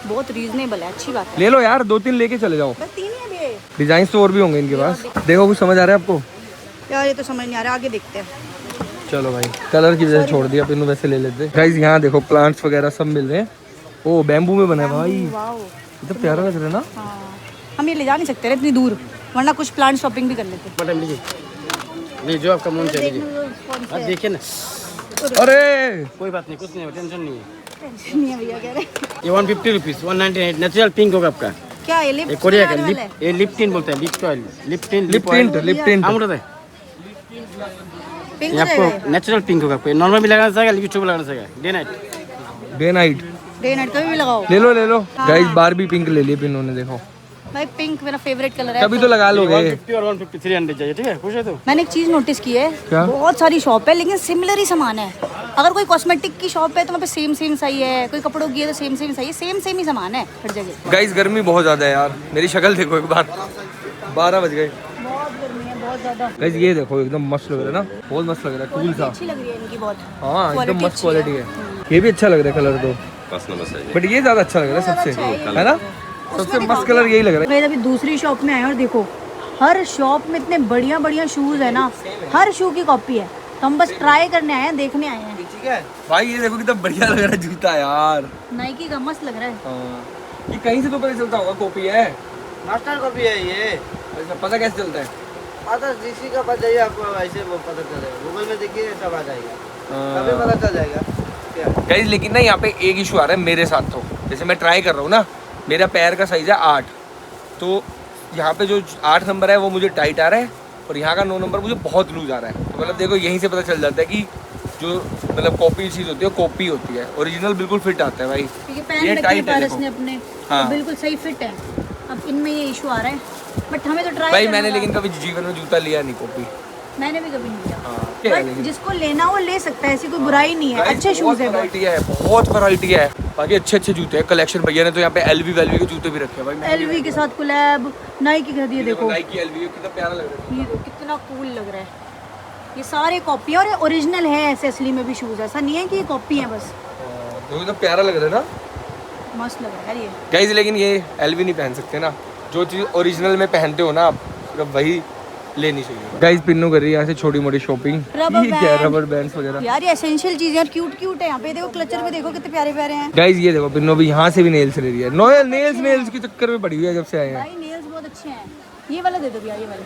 बहुत रीजनेबल है, अच्छी बात है। ले लो यार, 2-3 लेके चले जाओ। बस 3 ही है अभी। डिजाइन तो और भी होंगे इनके पास। देखो कुछ समझ आ रहा है आपको? यार ये तो समझ नहीं आ रहा, आगे देखते हैं। चलो भाई, कलर की वजह से छोड़ दिया, पिन्नू वैसे ले लेते। गाइस यहाँ देखो प्लांट्स वगैरह सब मिल रहे हैं। ओ बैम्बू में बना है भाई, वाओ, ये तो प्यारा लग रहा है ना। हाँ, हम ये ले जा नहीं सकते ना इतनी दूर, वरना कुछ प्लांट शॉपिंग भी कर लेते। मैडम लीजिए, लीजिए आपका मन से लीजिए। आप देखिए ना, अरे कोई बात नहीं, कुछ नहीं है, टेंशन नहीं है। टेंशन नहीं है भैया, कह रहे ये 150 रुपीज़, 198 नेचुरल पिंक होगा आपका। क्या ये लिप ये कोरिया का लगाने लिप, वाला है? ये लिप टिंट बोलते हैं, lip oil, lip tint, lip tint, lip tint. आम है पिंक ये हो जाएगा आपको नेचुरल पिंक होगा। आपको नॉर्मल भी लगाना चाहिए, लिपस्टिक भी लगाना चाहिए, डे नाइट। Day night. ये? डे नाइट कभी भी लगाओ। ले लो ले लो। हाँ। गाइस बारबी पिंक ले लिए पिन्नू ने, देखो भाई पिंक मेरा फेवरेट कलर है। तभी तो लगा लोगे। 150 और 150 300 चाहिए, ठीक है, खुश है तो। मैंने एक चीज नोटिस की है, क्या? बहुत सारी शॉप है लेकिन सिमिलर ही सामान है। अगर कोई कॉस्मेटिक की शॉप है तो वहाँ पे सेम सेम सही है, कोई कपड़ों की है तो सेम सेम सही है, सेम सेम ही सामान है हर जगह। गाइस गर्मी बहुत ज्यादा है यार, मेरी शक्ल देखो एक बार, 12 बज गए। बहुत गर्मी है, बहुत ज्यादा। गाइस ये देखो एकदम मस्त लग रहा है ना, बहुत मस्त लग रहा है, कूल सा। अच्छी लग रही है इनकी बहुत। हाँ एकदम Quality मस्त अच्छी क्वालिटी है। है। ये भी अच्छा लग रहा है कलर तो, बट ये ज्यादा अच्छा लग रहा है सबसे, है ना? सबसे मस्त कलर यही लग रहा है। मैं अभी दूसरी शॉप में आए और देखो हर शॉप में इतने बढ़िया बढ़िया शूज है ना, हर शू की कॉपी है। तो हम बस ट्राई करने आए हैं, देखने आए हैं। ठीक है भाई, ये देखो कितना बढ़िया लग रहा है जूता यार। नाइकी का मस्त लग रहा है। हाँ। ये कहीं से तो पता चलता होगा कॉपी है। मास्टर कॉपी है ये। अच्छा, पता कैसे चलता है? पता जिसी का पता चाहिए आपको, ऐसे वो पता चलेगा, गूगल में देखिए सब आ जाएगा, तभी पता चल जाएगा क्या। गाइस लेकिन ना यहाँ पे एक इशू आ रहा है मेरे साथ। तो जैसे मैं ट्राई कर रहा हूँ ना, मेरा पैर का साइज है 8, तो यहाँ पे जो 8 नंबर है वो मुझे टाइट आ रहा है, और यहाँ का 9 नंबर मुझे बहुत लूज आ रहा है। तो मतलब देखो यहीं से पता चल जाता है कि जो मतलब कॉपी चीज़ होती है कॉपी होती है, ओरिजिनल बिल्कुल फिट आता है भाई। क्योंकि ये पहन रखे tight हैं है पारस देखो। ने अपने, हाँ। तो बिल्कुल सही फिट है। अब इनमें ये इशू आ रहा है, बट हमें तो ट्राई भाई करना मैंने था। लेकिन कभी जीवन में जूता लिया नहीं कॉपी। मैंने भी कभी नहीं लिया। हाँ क्या है बट लेकिन? जिसको लेना वो ले सकता है, ऐसी कोई बुराई नहीं है। अच्छे शूज है बहुत। वैरायटी है, बहुत वैरायटी है। बाकी अच्छे अच्छे जूते हैं, कलेक्शन भैया ने तो यहाँ पे एलवी वेलवी के जूते भी रखे हैं भाई। एलवी के साथ कोलैब, नाइकी का दिए देखो, नाइकी एलवी कितना प्यारा लग रहा है। ये देखो कितना कूल लग रहा है। ये सारे कॉपी और ओरिजिनल है, ऐसे असली में भी शूज, ऐसा नहीं है कि ये कॉपी है बस। देखो कितना प्यारा लग रहा है ना मस्त लग रहा है यार ये। गाइस। लेकिन ये एलवी नहीं पहन सकते ना, जो चीज़ ओरिजिनल में पहनते हो ना आप, सिर्फ वही लेनी चाहिए। गाइस पिन्नू कर रही है यहाँ से छोटी मोटी शॉपिंग। रबर ये क्या है? रबर बैंड्स वगैरह। यार ये एसेंशियल चीजें यार, क्यूट क्यूट है। यहाँ पे देखो क्लचर भी देखो कितने प्यारे प्यारे हैं। गाइस ये देखो पिन्नू भी यहाँ से भी नेल्स ले रही है। नेल्स के चक्कर में पड़ी हुई है जब से आए हैं। भाई नेल्स बहुत अच्छे हैं। ये वाला दे दो भैया, ये वाले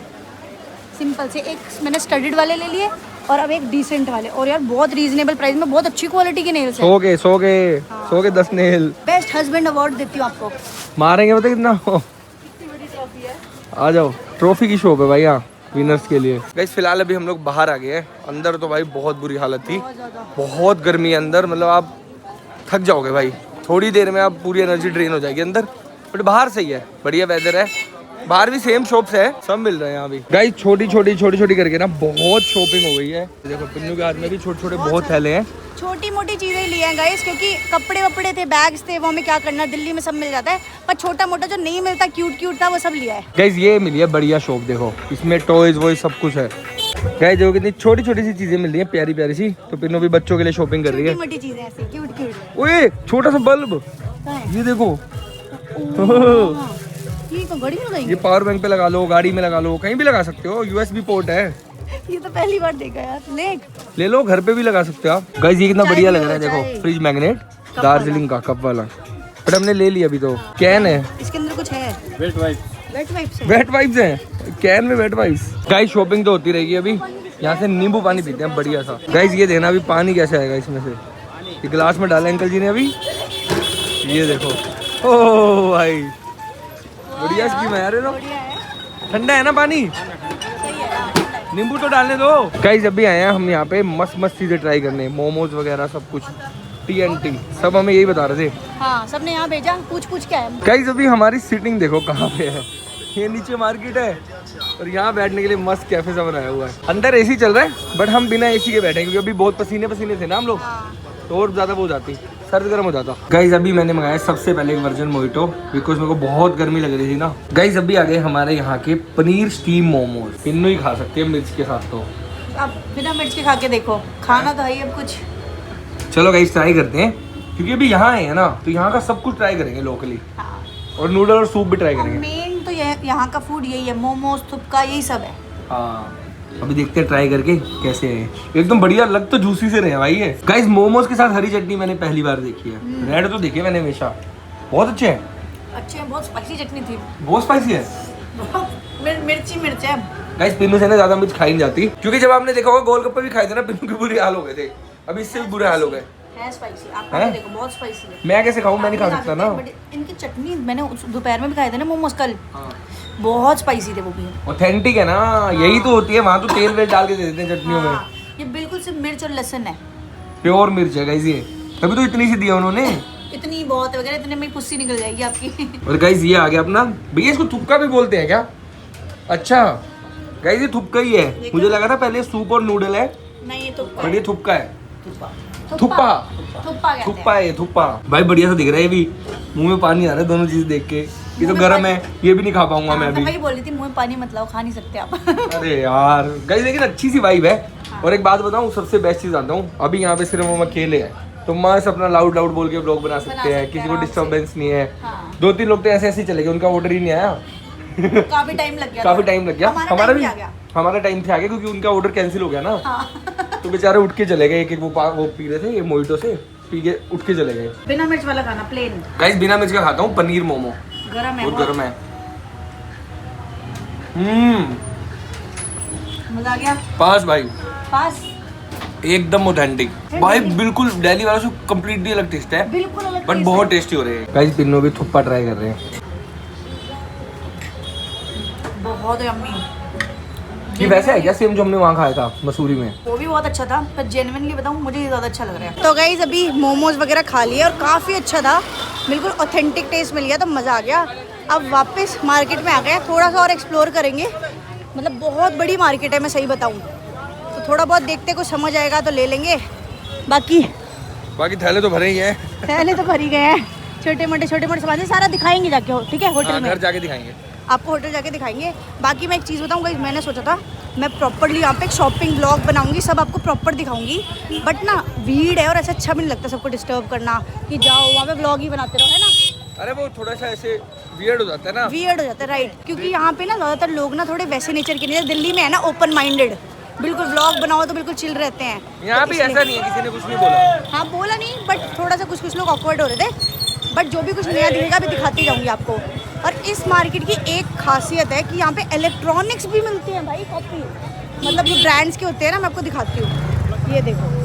सिंपल से। एक मैंने स्टडीड वाले ले लिए और अब एक डिसेंट वाले, और यार बहुत रीजनेबल प्राइस में बहुत अच्छी क्वालिटी के नेल्स हैं। 100 के 10 नेल। बेस्ट हस्बैंड अवार्ड देती हूँ आपको। मारेंगे पता कितना। आ जाओ, ट्रॉफी की शॉप है भाई यहाँ विनर्स के लिए। गाइस फिलहाल अभी हम लोग बाहर आ गए हैं। अंदर तो भाई बहुत बुरी हालत थी, बहुत गर्मी है अंदर, मतलब आप थक जाओगे भाई। थोड़ी देर में आप पूरी एनर्जी ड्रेन हो जाएगी अंदर, बट बाहर सही है, बढ़िया वेदर है। बाहर भी सेम शॉप्स है, सब मिल रहे हैं यहाँ भी। गाइस छोटी छोटी करके ना बहुत शॉपिंग हो गई है। देखो पिन्नू के हाथ में भी छोटे छोटे बहुत थैले हैं। छोटी मोटी चीजें लिए हैं गाइस, क्योंकि कपड़े वपड़े थे, बैग्स थे, वो हमें क्या करना, दिल्ली में सब मिल जाता है। पर छोटा मोटा जो नहीं मिलता, क्यूट क्यूट था, वो सब लिया है। गाइस ये मिली है बढ़िया शॉप, देखो इसमें टॉयज वॉयज सब कुछ है। गाइस देखो कितनी छोटी छोटी सी चीजें मिल रही है, प्यारी प्यारी सी। तो पिन्नू भी बच्चों के लिए शॉपिंग कर रही है। छोटी मोटी चीजें ऐसी क्यूट क्यूट। ओए छोटा सा बल्ब, ये देखो। ये तो घड़ी में ये लगाएंगे। पावर बैंक पे लगा लो, गाड़ी में लगा लो, कहीं भी लगा सकते हो। यूएसबी पोर्ट है। ये तो पहली बार देखा यार। ले लो, घर पे भी लगा सकते हो आप। गाइस ये कितना चाय बढ़िया भी लग रहा है, हो, चाय। देखो फ्रिज मैग्नेट। दार्जिलिंग का कप वाला, बट हमने ले लिया अभी तो। कैन है, इसके अंदर कुछ है। वेट वाइप्स है। वेट वाइप्स हैं कैन में, वेट वाइप्स। गाइस शॉपिंग तो होती रहेगी। अभी यहाँ से नींबू पानी पीते हैं बढ़िया सा। गाइस ये देना अभी पानी कैसे आएगा इसमें से, ये गिलास में डाला अंकल जी ने अभी, ये देखो। ओ भाई बढ़िया स्कीम है यार ये तो। ठंडा है ना पानी, नींबू तो डालने दो। गाइस अभी आए हैं हम यहाँ पे मस्त मस्त चीजें ट्राई करने, मोमोज वगैरह सब कुछ, TNT सब हमें यही बता रहे थे। हाँ सबने यहाँ भेजा, पूछ क्या है। गाइस अभी हमारी सीटिंग देखो कहाँ पे है, ये नीचे मार्केट है और यहाँ बैठने के लिए मस्त कैफे सा बनाया हुआ है। अंदर एसी चल रहा है बट हम बिना एसी के बैठे क्योंकि अभी बहुत पसीने थे ना हम लोग, तो और ज्यादा वो हो जाती, सर्द गर्म हो जाता। गाइस अभी मैंने मंगाया सबसे पहले एक वर्जन मोहितो, बिकॉज मेरे को बहुत गर्मी लग रही थी ना। गाइस अभी आ गए हमारे यहाँ के पनीर स्टीम मोमोज, इन्नू ही खा सकते हैं मिर्च के साथ। तो अब बिना मिर्च के खा के देखो, खाना तो है अब कुछ। चलो गाइस ट्राई करते हैं क्योंकि अभी यहाँ आए हैं ना, तो यहाँ का सब कुछ ट्राई करेंगे लोकली, और नूडल और सूप भी ट्राई करेंगे। मेन तो यहाँ का फूड यही है, मोमोज थुपका यही सब है। हाँ अभी देखते हैं ट्राई करके कैसे है। एकदम बढ़िया, लग तो जूसी से रहे भाई ये। गाइस मोमोज के साथ हरी चटनी मैंने पहली बार देखी है, रेड तो देखी है मैंने हमेशा। बहुत अच्छे हैं, बहुत स्पाइसी चटनी थी, बहुत स्पाइसी है, मिर्च है। गाइस पिन्नू से ना ज्यादा मिर्च खाई नहीं जाती, क्योंकि जब आपने देखा होगा गोलगप्पे भी खाए थे ना, पिन्नू के बुरे हाल हो गए थे, अभी इससे भी बुरे हाल हो गए। है स्पाइसी, आप देखो बहुत स्पाइसी है। मैं कैसे खाऊं, मैं नहीं खा सकता ना। बट इनकी चटनी मैंने दोपहर में भी खाए थे ना मोमोज कल, बहुत स्पाइसी थे वो भी। ऑथेंटिक है ना, यही तो होती है, वहाँ तो तेल वेल डाल के दे देते हैं चटनियों में। ये बिल्कुल सिर्फ मिर्च और लहसुन है, प्योर मिर्च है गाइस ये, तभी तो इतनी सी दिया उन्होंने। इतनी बहुत है वगैरह, इतने में पुस्सी निकल जाएगी आपकी। और गाइस ये आ गया अपना, भैया इसको थुपका भी बोलते हैं क्या? अच्छा गाइस ये थुपका ही है, मुझे लगा था पहले सूप और नूडल है। नहीं ये थुप्पा बट ये थुपका है, थुप्पा है ये, थुप्पा। भाई बढ़िया सा दिख रहा है ये भी, मुंह में पानी आ रहा है दोनों चीज देख के। ये तो गर्म है, ये भी नहीं खा पाऊंगा मैं अभी। मैं बोल रही थी मुंह में पानी मत लाओ, खा नहीं सकते आप। अरे यार गाइस लेकिन अच्छी सी वाइब है। और एक बात बताऊं, सबसे बेस्ट चीज आता हूँ, अभी यहाँ पे सिर्फ हम अकेले हैं, तो मस्त अपना लाउड बोल के ब्लॉग बना सकते हैं, किसी को डिस्टर्बेंस नहीं है। 2-3 लोग तो ऐसे चले गए, उनका ऑर्डर ही नहीं आया। काफी टाइम लग गया, हमारा भी हमारा टाइम से आ गया क्योंकि उनका ऑर्डर कैंसिल हो गया ना। तो बेचारे उठ के चले गए, एक वो पी रहे थे ये मोहितो से, पी के उठ के चले गए। बिना मिर्च वाला खाना प्लेन। गाइस बिना मिर्च का खाता हूँ पनीर मोमो, गरम है, बहुत गरम है। मजा आ गया। पास भाई, पास एकदम ऑथेंटिक भाई, बिल्कुल दिल्ली वालों से कम्प्लीटली अलग टेस्ट है, बिल्कुल अलग बट बहुत टेस्टी हो रहे हैं। गाइस पिन्नो भी थुप्पा ट्राई कर रहे हैं, बहुत यम्मी। ये वैसा है क्या सेम जो हमने वहाँ खाया था मसूरी में? वो भी बहुत अच्छा था, पर जेन्युइनली बताऊँ मुझे ये ज़्यादा अच्छा लग रहा है। तो गाइस अभी मोमोज वगैरह खा लिए और काफ़ी अच्छा था, बिल्कुल ऑथेंटिक टेस्ट मिल गया, तो मज़ा आ गया। अब वापस मार्केट में आ गए, थोड़ा सा और एक्सप्लोर करेंगे, मतलब बहुत बड़ी मार्केट है मैं सही बताऊँ, तो थोड़ा बहुत देखते कुछ समझ आएगा तो ले लेंगे, बाकी थैले तो भरे ही हैं। थैले तो भर ही गए हैं, छोटे मोटे सामान सारा दिखाएंगे जाके, ठीक है होटल में घर जाके दिखाएंगे आपको, होटल जाके दिखाएंगे। बाकी मैं एक चीज़ बताऊँ गाइस, मैंने सोचा था मैं प्रॉपर्ली यहाँ पे एक शॉपिंग ब्लॉग बनाऊंगी, सब आपको प्रॉपर दिखाऊंगी, बट ना भीड़ है और ऐसा अच्छा भी नहीं लगता सबको डिस्टर्ब करना कि जाओ वहाँ पे ब्लॉग ही बनाते रहो, है ना। अरे वो थोड़ा सा ऐसे वियर्ड हो जाता है ना, वियर्ड हो जाता है, राइट, क्योंकि यहाँ पे ना ज़्यादातर लोग ना थोड़े वैसे नेचर के नहीं, दिल्ली में है ना ओपन माइंडेड, बिल्कुल ब्लॉग बनाओ तो बिल्कुल चिल रहते हैं। यहाँ तो भी ऐसा नहीं है, किसी ने कुछ नहीं बोला। हाँ बोला नहीं, बट थोड़ा सा कुछ लोग ऑकवर्ड हो रहे थे, बट जो भी कुछ नया दिखेगा अभी दिखाती जाऊंगी आपको। और इस मार्केट की एक खासियत है कि यहाँ पे इलेक्ट्रॉनिक्स भी मिलती हैं भाई, कॉपी मतलब जो ब्रांड्स के होते हैं ना, मैं आपको दिखाती हूँ, ये देखो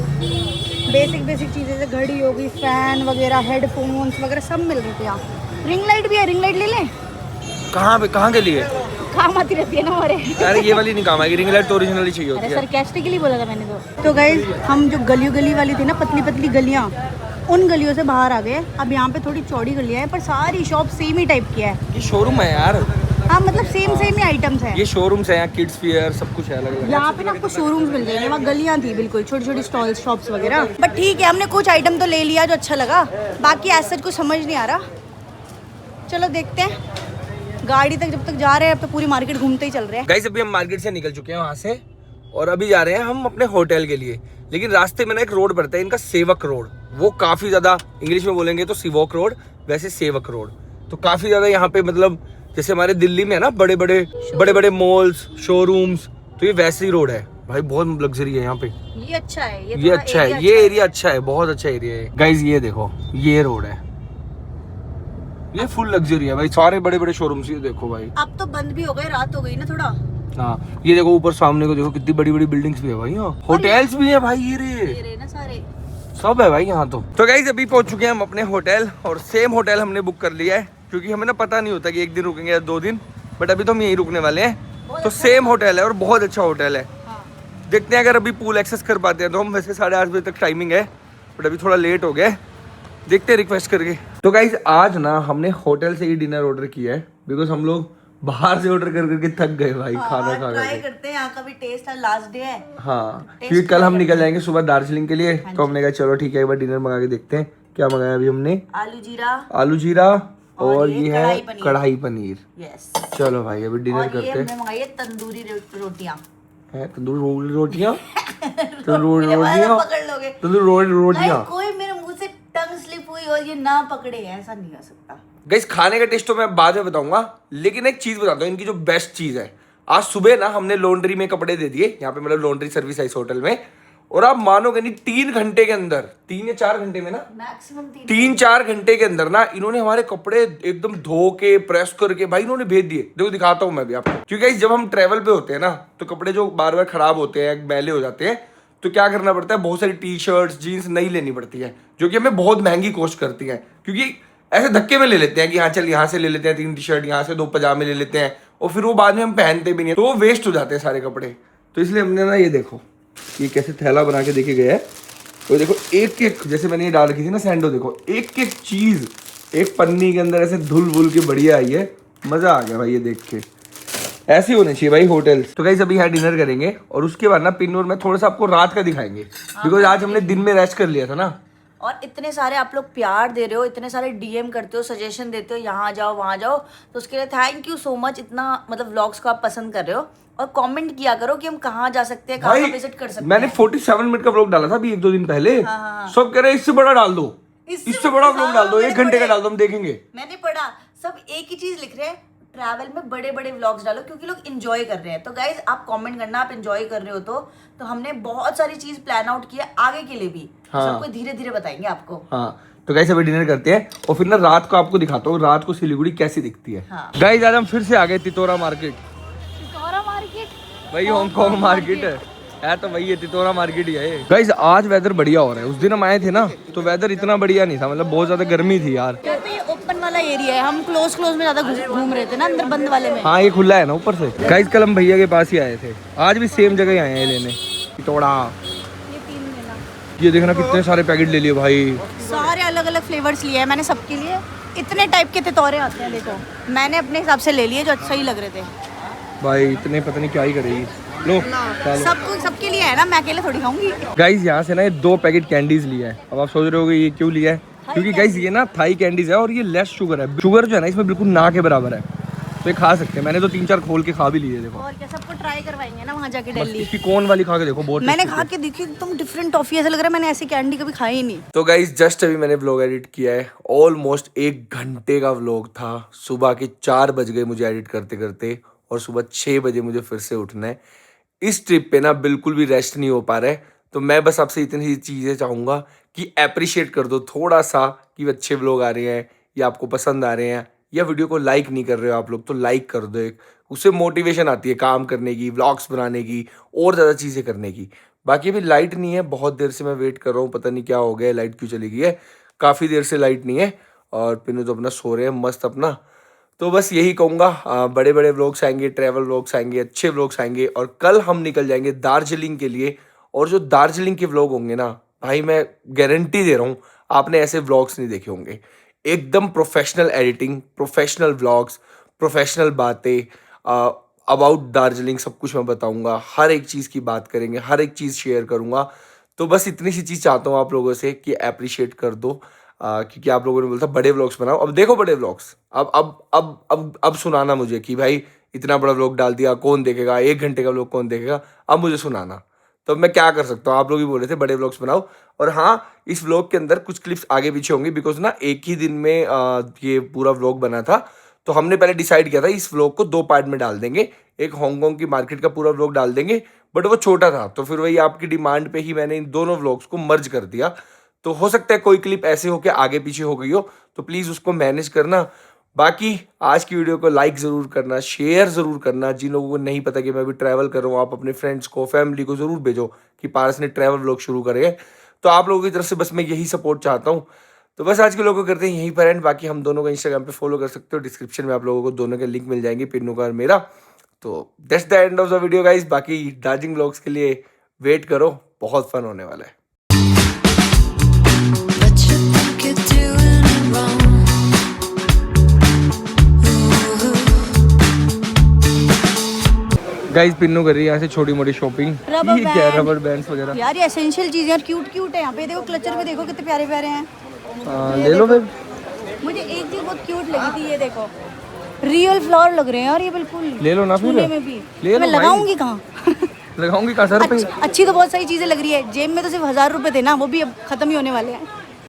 बेसिक चीज़ें जैसे घड़ी हो गई, फ़ैन वगैरह, हेडफोन्स वगैरह सब मिल रहे थे यहाँ। रिंग लाइट भी है, रिंग लाइट ले लें। कहाँ के लिए काम आती रहती है ना हमारे। अरे ये वाली नहीं काम आएगी, रिंग लाइट तो ओरिजिनली चाहिए होती है। सरकास्टिकली बोला था मैंने तो गाइस हम जो गली वाली थी ना, पतली गलियाँ, उन गलियों से बाहर आ गए। अब यहाँ पे थोड़ी चौड़ी गलियाँ हैं, पर सारी शॉप सेम ही टाइप की है। ये शोरूम है यार। हाँ मतलब सेम ही आइटम्स हैं। ये शोरूम्स हैं, यहाँ किड्स वियर सब कुछ है अलग। यहाँ पे ना आपको शोरूम्स मिल जाएंगे, वहाँ गलियाँ थी बिल्कुल, छोटी स्टॉल्स शॉप्स वगैरह। बट ठीक है, हमने कुछ आइटम तो ले लिया जो अच्छा लगा, बाकी ऐसा कुछ समझ नहीं आ रहा। चलो देखते हैं, गाड़ी तक जब तक जा रहे हैं, अब तो पूरी मार्केट घूमते ही चल रहे हैं। गाइस अभी हम मार्केट से निकल चुके हैं वहाँ से, और अभी जा रहे हैं हम अपने होटल के लिए। लेकिन रास्ते में ना एक रोड पड़ता है इनका, सेवक रोड, वो काफी ज्यादा, इंग्लिश में बोलेंगे तो सिवोक रोड, वैसे सेवक रोड, तो काफी ज्यादा यहाँ पे मतलब जैसे हमारे दिल्ली में है ना बड़े बड़े मॉल्स, शोरूम्स, तो ये वैसी रोड है। भाई बहुत लग्जरी है यहाँ पे। ये अच्छा है, ये अच्छा है, ये एरिया अच्छा है, बहुत अच्छा एरिया है गाइज। ये देखो ये रोड है, ये फुल लग्जरी है भाई। सारे बड़े बड़े शोरूम्स ये देखो भाई। अब तो बंद भी हो गए, रात हो गई ना थोड़ा। हाँ ये देखो ऊपर सामने को देखो कितनी बड़ी बड़ी बिल्डिंग्स भी है भाई यहाँ, होटल्स भी है भाई। ये रहे ना सारे, सब है भाई यहाँ तो गाइज अभी पहुंच चुके हैं हम अपने होटल, और सेम होटल हमने बुक कर लिया है क्योंकि हमें ना पता नहीं होता कि एक दिन रुकेंगे या 2 दिन, बट अभी तो हम यहीं रुकने वाले हैं। तो सेम होटल है और बहुत अच्छा होटल है। देखते हैं अगर अभी पूल एक्सेस कर पाते हैं तो हम, वैसे 8:30 बजे तक टाइमिंग है, बट अभी थोड़ा लेट हो गया, देखते हैं रिक्वेस्ट करके। तो गाइज आज ना हमने होटल से ही डिनर ऑर्डर किया है, बिकॉज हम लोग बाहर से ऑर्डर कर करके थक गए भाई। खाना खा ट्राई करते हैं, यहाँ का भी टेस्ट है, लास्ट डे है। हाँ क्योंकि कल हम निकल जाएंगे सुबह दार्जिलिंग के लिए, तो हमने कहा चलो ठीक है एक बार डिनर मंगा के देखते हैं। क्या मंगाया अभी हमने? आलू जीरा और ये है कढ़ाई पनीर। यस चलो भाई अभी डिनर करते हैं। हमने मंगाई है तंदूरी रोटियां। तंदूरी रोटियां, तंदूरी रोटियां, पकड़ लोगे तंदूरी रोटियां। कोई मेरे मुंह से टंग स्लिप हुई और ये ना पकड़े, ऐसा नहीं हो सकता। गाइस खाने का टेस्ट तो मैं बाद में बताऊंगा, लेकिन एक चीज बताता हूँ इनकी जो बेस्ट चीज है। आज सुबह ना हमने लॉन्ड्री में कपड़े दे दिए, यहाँ पे मतलब लॉन्ड्री सर्विस है इस होटल में, और आप मानोगे नहीं 3 घंटे के अंदर, 3 या 4 घंटे में ना, मैक्सिमम 3-4 घंटे के अंदर ना इन्होंने हमारे कपड़े एकदम धो के प्रेस करके भाई इन्होंने भेज दिए। देखो दिखाता हूँ मैं भी आपको, क्योंकि जब हम ट्रेवल पे होते हैं ना तो कपड़े जो बार बार खराब होते हैं, मैले हो जाते हैं, तो क्या करना पड़ता है, बहुत सारी टी-शर्ट्स जीन्स नई लेनी पड़ती है, जो कि हमें बहुत महंगी कॉस्ट करती है, क्योंकि ऐसे धक्के में ले लेते हैं कि हाँ चल यहाँ से ले लेते हैं 3 टी-शर्ट, यहाँ से 2 पजामे ले लेते हैं, और फिर वो बाद में हम पहनते भी नहीं, तो वो वेस्ट हो जाते हैं सारे कपड़े। तो इसलिए हमने ना ये देखो ये कैसे थैला बना के देके गया है, तो देखो एक एक, जैसे मैंने ये डाल रखी थी ना सैंडो, देखो एक एक चीज एक पन्नी के अंदर ऐसे धुल भुल के बढ़िया आई है। मजा आ गया भाई ये देख के, ऐसे होने चाहिए भाई होटल्स। तो गाइस अभी यहाँ डिनर करेंगे और उसके बाद ना पिन्नूर में थोड़ा सा आपको रात का दिखाएंगे, बिकॉज आज हमने दिन में रेस्ट कर लिया था ना। और इतने सारे आप लोग प्यार दे रहे हो, इतने सारे डीएम करते हो, सजेशन देते हो, यहाँ जाओ वहाँ जाओ, तो उसके लिए थैंक यू सो मच। इतना मतलब व्लॉग्स को आप पसंद कर रहे हो, और कमेंट किया करो कि हम कहाँ जा सकते हैं, कहाँ विजिट कर सकते हैं। मैंने 47 मिनट का व्लॉग डाला था अभी 1-2 दिन पहले, सब कह रहे हैं इससे बड़ा डाल दो, इससे बड़ा व्लॉग डाल दो, 1 घंटे का डाल दो, हम देखेंगे। मैंने पढ़ा, सब एक ही चीज लिख रहे हैं, ट्रैवल में बड़े बड़े व्लॉग्स डालो, क्योंकि लोग एंजॉय कर रहे हैं। तो गाइज आप कमेंट करना, आप एंजॉय कर रहे हो तो हमने बहुत सारी चीज प्लान आउट की है आगे के लिए भी, सबको धीरे धीरे बताएंगे आपको। हाँ तो गाइस अभी डिनर करते हैं और फिर ना रात को आपको दिखाता हूँ रात को सिलीगुड़ी कैसी दिखती है। गाइस आज हम फिर से आ गए तितोरा मार्केट। वही हांगकांग मार्केट है तो वही है, तितोरा मार्केट ही है। गाइस आज वेदर बढ़िया हो रहा है, उस दिन हम आए थे ना तो वेदर इतना बढ़िया नहीं था, मतलब बहुत ज्यादा गर्मी थी यार। ये ओपन वाला एरिया है, हम क्लोज में ज्यादा घूम रहे थे ना, अंदर बंद वाले में। हाँ ये खुला है ना ऊपर से। गाइस कल हम भैया के पास ही आए थे, आज भी सेम जगह ही आए हैं लेने तितोड़ा। ये देखना कितने सारे पैकेट ले लिए भाई, सारे अलग अलग फ्लेवर्स लिए हैं मैंने सबके लिए। इतने टाइप के तितौरे आते हैं, देखो मैंने अपने हिसाब से ले लिए जो सही लग रहे थे भाई। इतने पता नहीं क्या ही करेगी, लो सबके लिए है ना, मैं अकेले थोड़ी खाऊंगी। गाइस यहाँ से ना 2 पैकेट कैंडीज लिया है। अब आप सोच रहे होगे ये क्यों लिया है, क्योंकि गाइस ये ना थाई कैंडीज है और ये लेस शुगर है। शुगर जो है ना इसमें बिल्कुल ना के बराबर है, तो ये खा सकते हैं। मैंने तो 3-4 खोल के खा भी लिए। देखो और क्या, सबको ट्राई करवाएंगे ना वहाँ जाके दिल्ली। इसकी कौन वाली खा के देखो, बहुत मैंने खा के देखी, एकदम डिफरेंट टॉफी, ऐसा लग रहा है मैंने ऐसी कैंडी कभी खाई ही नहीं। तो गाइस जस्ट अभी मैंने व्लॉग एडिट किया है, ऑलमोस्ट 1 घंटे का व्लॉग था। सुबह के 4 बज गए मुझे एडिट करते करते, और सुबह 6 बजे मुझे फिर से उठना है। इस ट्रिप पे ना बिल्कुल भी रेस्ट नहीं हो पा रहा है, तो मैं बस आपसे इतनी ही चीज़ें चाहूँगा कि अप्रिशिएट कर दो थोड़ा सा कि अच्छे व्लॉग आ रहे हैं या आपको पसंद आ रहे हैं, या वीडियो को लाइक नहीं कर रहे हो आप लोग तो लाइक कर दो। एक उससे मोटिवेशन आती है काम करने की, व्लॉग्स बनाने की, और ज़्यादा चीज़ें करने की। बाकी अभी लाइट नहीं है, बहुत देर से मैं वेट कर रहा हूँ, पता नहीं क्या हो गया, लाइट क्यों चली गई है, काफ़ी देर से लाइट नहीं है। और पिन्नू तो अपना सो रहे हैं मस्त अपना। तो बस यही कहूँगा, बड़े बड़े व्लॉग्स आएंगे, ट्रैवल व्लॉग्स आएंगे, अच्छे व्लॉग्स आएंगे, और कल हम निकल जाएंगे दार्जिलिंग के लिए। और जो दार्जिलिंग के व्लॉग होंगे ना भाई, मैं गारंटी दे रहा हूँ आपने ऐसे व्लॉग्स नहीं देखे होंगे। एकदम professional editing, professional vlogs, professional बातें अबाउट दार्जिलिंग, सब कुछ मैं बताऊँगा, हर एक चीज़ की बात करेंगे, हर एक चीज़ शेयर करूँगा। तो बस इतनी सी चीज़ चाहता हूँ आप लोगों से कि अप्रिशिएट कर दो, क्योंकि आप लोगों ने बोला था बड़े व्लॉग्स बनाओ। अब देखो बड़े व्लॉग्स, अब सुनाना मुझे कि भाई इतना बड़ा व्लॉग डाल दिया, कौन देखेगा, 1 घंटे का व्लॉग कौन देखेगा, अब मुझे सुनाना। तो मैं क्या कर सकता हूँ, आप लोग ही बोले थे बड़े व्लॉग्स बनाओ। और हाँ, इस व्लॉग के अंदर कुछ क्लिप्स आगे पीछे होंगे, बिकॉज ना एक ही दिन में ये पूरा व्लॉग बना था, तो हमने पहले डिसाइड किया था इस व्लॉग को 2 पार्ट में डाल देंगे। एक हांगकांग की मार्केट का पूरा व्लॉग डाल देंगे, बट वो छोटा था, तो फिर वही आपकी डिमांड पे ही मैंने इन दोनों व्लॉग्स को मर्ज कर दिया। तो हो सकता है कोई क्लिप ऐसे हो कि आगे पीछे हो गई हो, तो प्लीज़ उसको मैनेज करना। बाकी आज की वीडियो को लाइक ज़रूर करना, शेयर ज़रूर करना। जिन लोगों को नहीं पता कि मैं अभी ट्रैवल कर रहा हूँ, आप अपने फ्रेंड्स को, फैमिली को ज़रूर भेजो कि पारस ने ट्रैवल व्लॉग शुरू करे। तो आप लोगों की तरफ से बस मैं यही सपोर्ट चाहता हूँ। तो बस आज के लोगों को करते हैं यहीं पर एंड। बाकी हम दोनों को इंस्टाग्राम पे फॉलो कर सकते हो, डिस्क्रिप्शन में आप लोगों को दोनों के लिंक मिल जाएंगे, पिन्नू का और मेरा। तो that's the end of the video guys. बाकी दार्जिलिंग व्लॉग्स के लिए वेट करो, बहुत फन होने वाला है। But you think you're doing it wrong. Guys Pinnu कर रही है यहाँ से छोटी मोटी शॉपिंग। रबर ये क्या बैंड। रबर बैंड्स वगैरह? यार ये एसेंशियल चीजें और क्यूट क्यूट है। यहाँ पे देखो क्लचर पे देखो कितने प्यारे प्यारे हैं। ले लो फिर। मुझे एक चीज बहुत क्यूट लगी थी, ये देखो रियल फ्लावर लग रहे हैं यार ये बिल्कुल। ले लो ना फिर। छूने में भी ले लो मैं भाई। लगाऊंगी कहाँ? लगाऊंगी कहाँ सर पे? अच्छी तो बहुत सारी चीजें लग रही है, जेब में तो सिर्फ 1000 रुपए थे ना, वो भी अब खत्म ही होने वाले हैं।